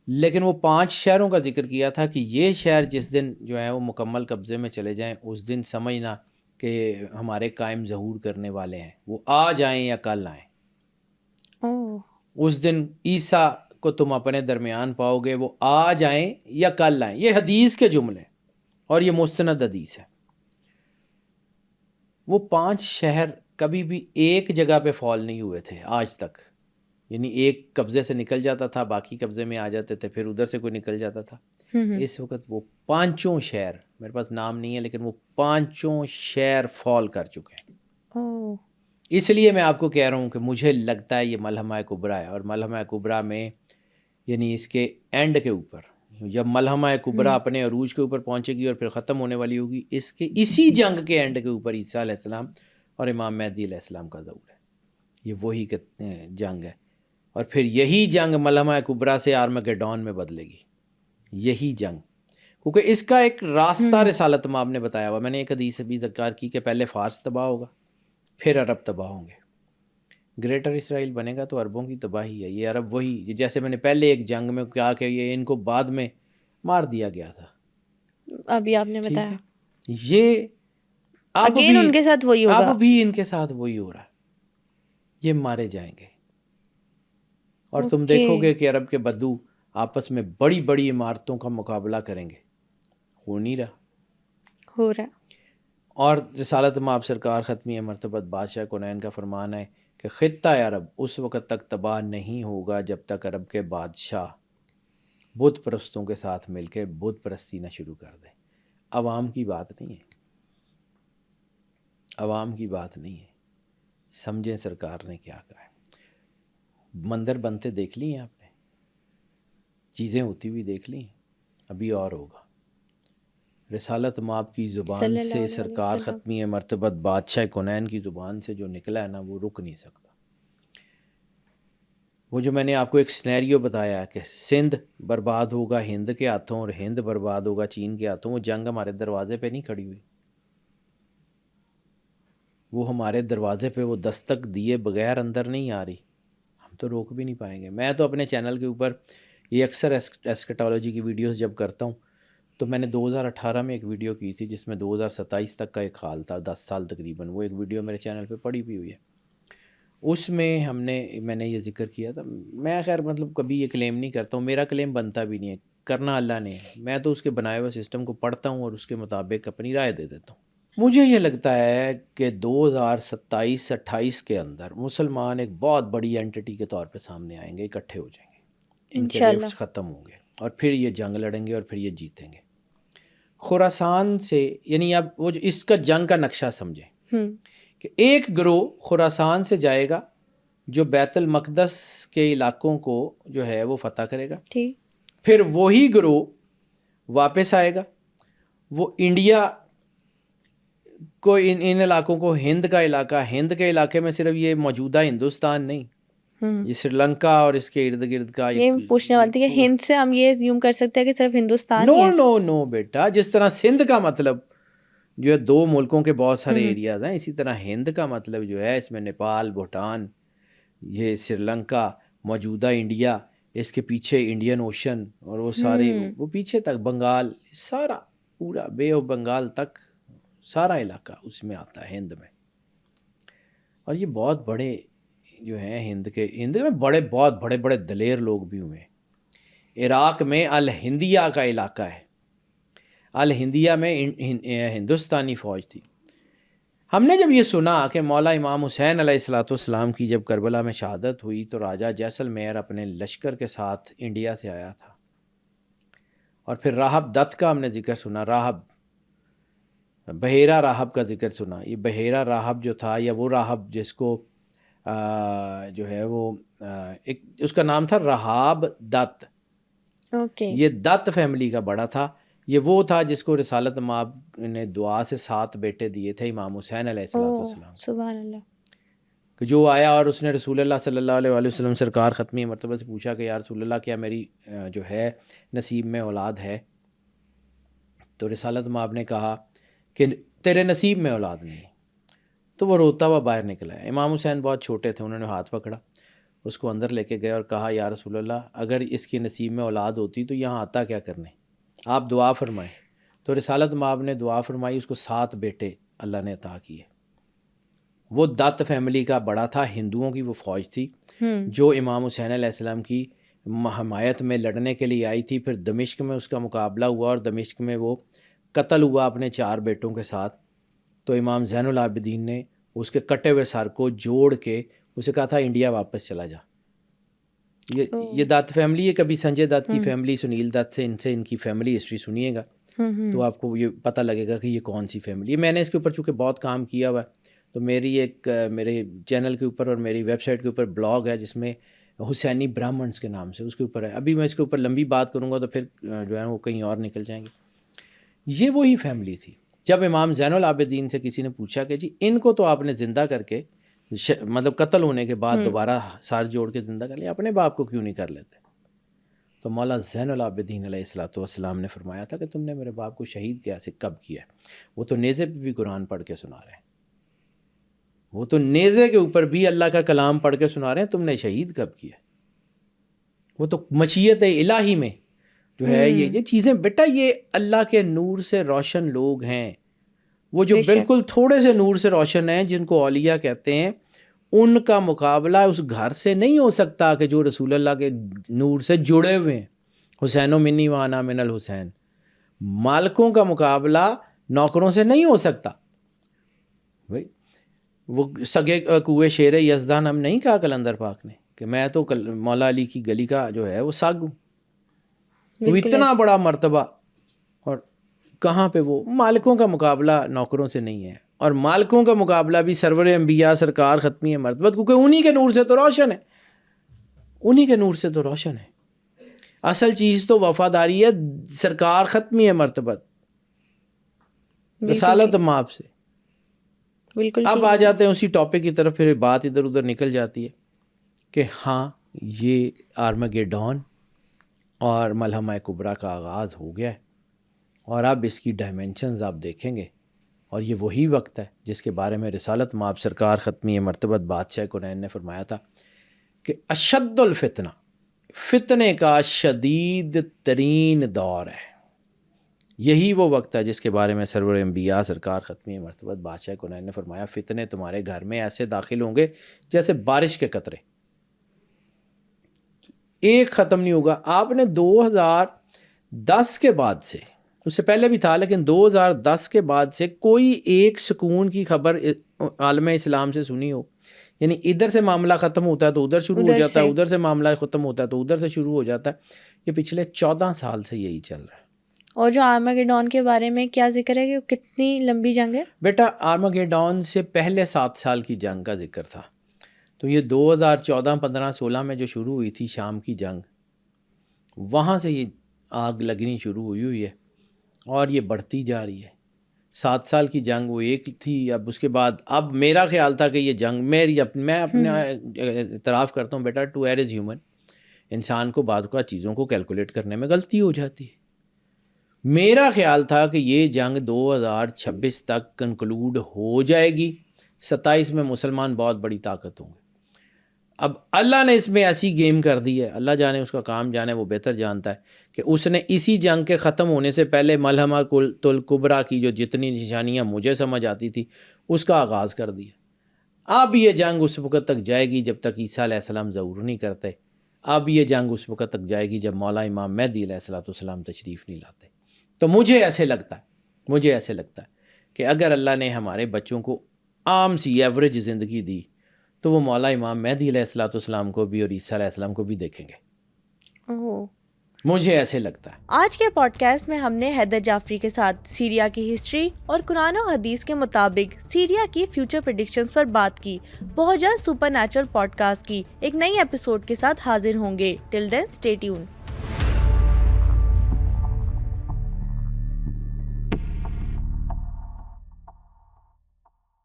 Speaker 2: لیکن وہ 5 شہروں کا ذکر کیا تھا کہ یہ شہر جس دن جو ہے وہ مکمل قبضے میں چلے جائیں، اس دن سمجھنا کہ ہمارے قائم ظہور کرنے والے ہیں، وہ آ جائیں یا کل آئیں. اس دن عیسیٰ کو تم اپنے درمیان پاؤ گے، وہ آ جائیں یا کل آئیں. یہ حدیث کے جملے اور یہ مستند حدیث ہے. وہ 5 شہر کبھی بھی ایک جگہ پہ فال نہیں ہوئے تھے آج تک. یعنی ایک قبضے سے نکل جاتا تھا، باقی قبضے میں آ جاتے تھے، پھر ادھر سے کوئی نکل جاتا تھا. اس وقت وہ 5 شہر، میرے پاس نام نہیں ہے لیکن وہ 5 شہر فال کر چکے ہیں. اس لیے میں آپ کو کہہ رہا ہوں کہ مجھے لگتا ہے یہ ملحمہ کبریٰ ہے، اور ملحمہ کبریٰ میں یعنی اس کے اینڈ کے اوپر جب ملحمہ کبریٰ اپنے عروج کے اوپر پہنچے گی اور پھر ختم ہونے والی ہوگی، اسی جنگ کے اینڈ کے اوپر عیسیٰ علیہ السلام اور امام مہدی علیہ السلام کا ظہور ہے. یہ وہی جنگ ہے، اور پھر یہی جنگ ملحمہ کبریٰ سے آرمگیڈون میں بدلے گی. یہی جنگ، کیونکہ اس کا ایک راستہ رسالت مآب نے بتایا ہوا. میں نے ایک حدیث بھی ذکر کی کہ پہلے فارس تباہ ہوگا، پھر عرب تباہ ہوں گے. گریٹر اسرائیل بنے گا تو عربوں کی تباہی ہے. یہ عرب وہی جیسے میں نے پہلے ایک جنگ میں کہا کہ یہ ان کو بعد میں مار دیا گیا تھا،
Speaker 1: ابھی آپ نے بتایا
Speaker 2: یہ اب بھی
Speaker 1: ان کے ساتھ وہی ہوگا.
Speaker 2: اب بھی ان کے ساتھ وہی ہو رہا ہے، یہ مارے جائیں گے. اور تم دیکھو گے کہ عرب کے بدو آپس میں بڑی بڑی عمارتوں کا مقابلہ کریں گے، ہو نہیں رہا،
Speaker 1: ہو رہا ہے۔
Speaker 2: اور رسالت مآب سرکار ختمی مرتبت بادشاہ کونین کا فرمان ہے کہ خطہ عرب اس وقت تک تباہ نہیں ہوگا جب تک عرب کے بادشاہ بت پرستوں کے ساتھ مل کے بت پرستی نہ شروع کر دیں۔ عوام کی بات نہیں ہے، عوام کی بات نہیں ہے، سمجھیں سرکار نے کیا کہا ہے۔ مندر بنتے دیکھ لی ہیں آپ نے، چیزیں ہوتی ہوئی دیکھ لی ہیں، ابھی اور ہوگا۔ رسالت مآب کی زبان
Speaker 1: صلی اللہ
Speaker 2: سے
Speaker 1: علیہ
Speaker 2: سرکار
Speaker 1: وسلم۔
Speaker 2: ختمی مرتبت بادشاہ کونین کی زبان سے جو نکلا ہے نا، وہ رک نہیں سکتا۔ وہ جو میں نے آپ کو ایک سینیریو بتایا ہے کہ سندھ برباد ہوگا ہند کے ہاتھوں اور ہند برباد ہوگا چین کے ہاتھوں، وہ جنگ ہمارے دروازے پہ نہیں کھڑی ہوئی، وہ ہمارے دروازے پہ وہ دستک دیے بغیر اندر نہیں آ رہی، ہم تو روک بھی نہیں پائیں گے۔ میں تو اپنے چینل کے اوپر یہ اکثر ایسکٹالوجی کی ویڈیوز جب کرتا ہوں تو میں نے 2018 میں ایک ویڈیو کی تھی جس میں 2027 تک کا ایک حال تھا، 10 سال تقریباً، وہ ایک ویڈیو میرے چینل پہ پڑی بھی ہوئی ہے۔ اس میں میں نے یہ ذکر کیا تھا، میں خیر مطلب کبھی یہ کلیم نہیں کرتا ہوں، میرا کلیم بنتا بھی نہیں ہے، کرنا اللہ نے ہے، میں تو اس کے بنائے ہوئے سسٹم کو پڑھتا ہوں اور اس کے مطابق اپنی رائے دے دیتا ہوں۔ مجھے یہ لگتا ہے کہ 2027-28 کے اندر مسلمان ایک بہت بڑی اینٹی کے طور پہ سامنے آئیں گے، اکٹھے ہو جائیں گے، ان کے
Speaker 1: انشاءاللہ۔
Speaker 2: رفٹ ختم ہوں گے اور پھر یہ جنگ لڑیں گے اور پھر یہ جیتیں گے۔ خراسان سے، یعنی اب وہ جو اس کا جنگ کا نقشہ سمجھیں کہ ایک گروہ خراسان سے جائے گا جو بیت المقدس کے علاقوں کو جو ہے وہ فتح کرے گا،
Speaker 1: ٹھیک،
Speaker 2: پھر وہی گروہ واپس آئے گا، وہ انڈیا کو ان علاقوں کو، ہند کا علاقہ، ہند کے علاقے میں صرف یہ موجودہ ہندوستان نہیں، یہ سری لنکا اور اس کے ارد گرد کا،
Speaker 1: یہ پوچھنے والی تھی کہ ہند سے ہم یہ زیوم کر سکتے ہیں کہ صرف ہندوستان ہی
Speaker 2: نو
Speaker 1: ہے؟
Speaker 2: نو نو بیٹا، جس طرح سندھ کا مطلب جو ہے 2 ملکوں کے بہت سارے ایریاز ہیں، اسی طرح ہند کا مطلب جو ہے اس میں نیپال، بھوٹان، یہ سری لنکا، موجودہ انڈیا، اس کے پیچھے انڈین اوشن اور وہ سارے وہ پیچھے تک بنگال، سارا پورا بے آف بنگال تک سارا علاقہ اس میں آتا ہے ہند میں۔ اور یہ بہت بڑے جو ہیں ہند میں بہت بڑے بڑے دلیر لوگ بھی ہوئے ہیں۔ عراق میں الہندیہ کا علاقہ ہے، الہندیہ میں ہندوستانی فوج تھی۔ ہم نے جب یہ سنا کہ مولا امام حسین علیہ السلام کی جب کربلا میں شہادت ہوئی تو راجہ جیسلمیر اپنے لشکر کے ساتھ انڈیا سے آیا تھا، اور پھر راہب دت کا ہم نے ذکر سنا، راہب بحیرہ راہب کا ذکر سنا۔ یہ بحیرہ راہب جو تھا، یا وہ راہب جس کو جو ہے وہ ایک اس کا نام تھا رہاب دت، یہ دت فیملی کا بڑا تھا، یہ وہ تھا جس کو رسالت مآب نے دعا سے 7 بیٹے دیے تھے امام حسین علیہ السلام،
Speaker 1: سبحان اللہ،
Speaker 2: کہ جو آیا اور اس نے رسول اللہ صلی اللہ علیہ وآلہ وسلم سرکار ختمی مرتبہ سے پوچھا کہ یا رسول اللہ کیا میری جو ہے نصیب میں اولاد ہے؟ تو رسالت مآب نے کہا کہ تیرے نصیب میں اولاد نہیں ہے۔ تو وہ روتا ہوا باہر نکلا ہے۔ امام حسین بہت چھوٹے تھے، انہوں نے ہاتھ پکڑا، اس کو اندر لے کے گئے اور کہا یا رسول اللہ اگر اس کے نصیب میں اولاد ہوتی تو یہاں آتا کیا کرنے، آپ دعا فرمائیں۔ تو رسالت مآب نے دعا فرمائی، اس کو 7 بیٹے اللہ نے عطا کیے۔ وہ دت فیملی کا بڑا تھا، ہندوؤں کی وہ فوج تھی جو امام حسین علیہ السلام کی حمایت میں لڑنے کے لیے آئی تھی۔ پھر دمشق میں اس کا مقابلہ ہوا اور دمشق میں وہ قتل ہوا اپنے 4 بیٹوں کے ساتھ۔ تو امام زین العابدین نے اس کے کٹے ہوئے سر کو جوڑ کے اسے کہا تھا انڈیا واپس چلا جا۔ یہ دت فیملی ہے، کبھی سنجے دت کی فیملی، سنیل دت سے ان کی فیملی ہسٹری سنیے گا تو آپ کو یہ پتہ لگے گا کہ یہ کون سی فیملی ہے۔ میں نے اس کے اوپر چونکہ بہت کام کیا ہوا ہے تو میرے چینل کے اوپر اور میری ویب سائٹ کے اوپر بلاگ ہے جس میں حسینی برہمنس کے نام سے اس کے اوپر ہے۔ ابھی میں اس کے اوپر لمبی بات کروں گا تو پھر جو ہے وہ کہیں اور نکل جائیں گے۔ یہ وہی فیملی تھی۔ جب امام زین العابدین سے کسی نے پوچھا کہ جی ان کو تو آپ نے زندہ کر کے مطلب قتل ہونے کے بعد دوبارہ سار جوڑ کے زندہ کر لیا، اپنے باپ کو کیوں نہیں کر لیتے؟ تو مولا زین العابدین علیہ السلام نے فرمایا تھا کہ تم نے میرے باپ کو شہید کب کیا ہے؟ وہ تو نیزے پہ بھی قرآن پڑھ کے سنا رہے ہیں، وہ تو نیزے کے اوپر بھی اللہ کا کلام پڑھ کے سنا رہے ہیں، تم نے شہید کب کیا؟ وہ تو مشیت الہی میں جو ہے یہ چیزیں بیٹا، یہ اللہ کے نور سے روشن لوگ ہیں، وہ جو بالکل تھوڑے سے نور سے روشن ہیں جن کو اولیاء کہتے ہیں، ان کا مقابلہ اس گھر سے نہیں ہو سکتا کہ جو رسول اللہ کے نور سے جڑے ہوئے ہیں۔ حسین و منی وانا من الحسین. مالکوں کا مقابلہ نوکروں سے نہیں ہو سکتا. بھائی وہ سگے کوئے شیر یزدان ہم نہیں کہا قلندر پاک نے کہ میں تو مولا علی کی گلی کا جو ہے وہ ساگ ہوں. وہ اتنا بڑا مرتبہ, اور کہاں پہ وہ مالکوں کا مقابلہ نوکروں سے نہیں ہے. اور مالکوں کا مقابلہ بھی سرور انبیاء سرکار ختمی مرتبت, کیونکہ انہی کے نور سے تو روشن ہے, انہی کے نور سے تو روشن ہے. اصل چیز تو وفاداری ہے سرکار ختمی مرتبت, رسالت مآب سے.
Speaker 1: بالکل.
Speaker 2: اب آ جاتے ہیں اسی ٹاپک کی طرف, پھر بات ادھر ادھر نکل جاتی ہے کہ ہاں یہ آرمگیڈون اور ملحمہ کبریٰ کا آغاز ہو گیا ہے, اور اب اس کی ڈائمینشنز آپ دیکھیں گے. اور یہ وہی وقت ہے جس کے بارے میں رسالت مآب سرکار ختمی مرتبت بادشاہ کونین نے فرمایا تھا کہ اشد الفتنہ, فتنے کا شدید ترین دور ہے. یہی وہ وقت ہے جس کے بارے میں سرور انبیاء سرکار ختمی مرتبت بادشاہ کونین نے فرمایا فتنے تمہارے گھر میں ایسے داخل ہوں گے جیسے بارش کے قطرے, ایک ختم نہیں ہوگا. آپ نے 2010 کے بعد سے, اس سے پہلے بھی تھا لیکن 2010 کے بعد سے کوئی ایک سکون کی خبر عالم اسلام سے سنی ہو؟ یعنی ادھر سے معاملہ ختم ہوتا ہے تو ادھر شروع ہو جاتا ہے, ادھر سے معاملہ ختم ہوتا ہے تو ادھر سے شروع ہو جاتا ہے. یہ پچھلے 14 سال سے یہی چل رہا ہے.
Speaker 1: اور جو آرمگیڈون کے بارے میں کیا ذکر ہے کہ کتنی لمبی جنگ ہے؟
Speaker 2: بیٹا آرمگیڈون سے پہلے 7 سال کی جنگ کا ذکر تھا. تو یہ 2014 15 16 میں جو شروع ہوئی تھی شام کی جنگ, وہاں سے یہ آگ لگنی شروع ہوئی ہے اور یہ بڑھتی جا رہی ہے. 7 سال کی جنگ وہ ایک تھی, اب اس کے بعد اب میرا خیال تھا کہ یہ جنگ میں اپنا اعتراف کرتا ہوں بیٹا, ٹو ایئر از ہیومن, انسان کو بعض اوقات چیزوں کو کیلکولیٹ کرنے میں غلطی ہو جاتی ہے. میرا خیال تھا کہ یہ جنگ 2026 تک کنکلوڈ ہو جائے گی. 27 میں مسلمان بہت بڑی طاقت ہوں گے. اب اللہ نے اس میں ایسی گیم کر دی ہے, اللہ جانے اس کا کام جانے, وہ بہتر جانتا ہے, کہ اس نے اسی جنگ کے ختم ہونے سے پہلے ملحمہ الکبریٰ کی جو جتنی نشانیاں مجھے سمجھ آتی تھی اس کا آغاز کر دیا. اب یہ جنگ اس وقت تک جائے گی جب تک عیسیٰ علیہ السلام ظہور نہیں کرتے. اب یہ جنگ اس وقت تک جائے گی جب مولا امام مہدی علیہ السلام تشریف نہیں لاتے. تو مجھے ایسے لگتا ہے کہ اگر اللہ نے ہمارے بچوں کو عام سی ایوریج زندگی دی تو وہ مولا امام مہدی علیہ السلام کو بھی اور عیسیٰ علیہ السلام کو بھی دیکھیں گے. مجھے ایسے لگتا ہے.
Speaker 1: آج کے پوڈ کاسٹ میں ہم نے حیدر جعفری کے ساتھ سیریا کی ہسٹری اور قرآن و حدیث کے مطابق سیریا کی فیوچر پریڈکشنز پر بات کی. بہت جلد سپر نیچرل پوڈ کاسٹ کی ایک نئی ایپیسوڈ کے ساتھ حاضر ہوں گے. ٹل دین اسٹے ٹیون.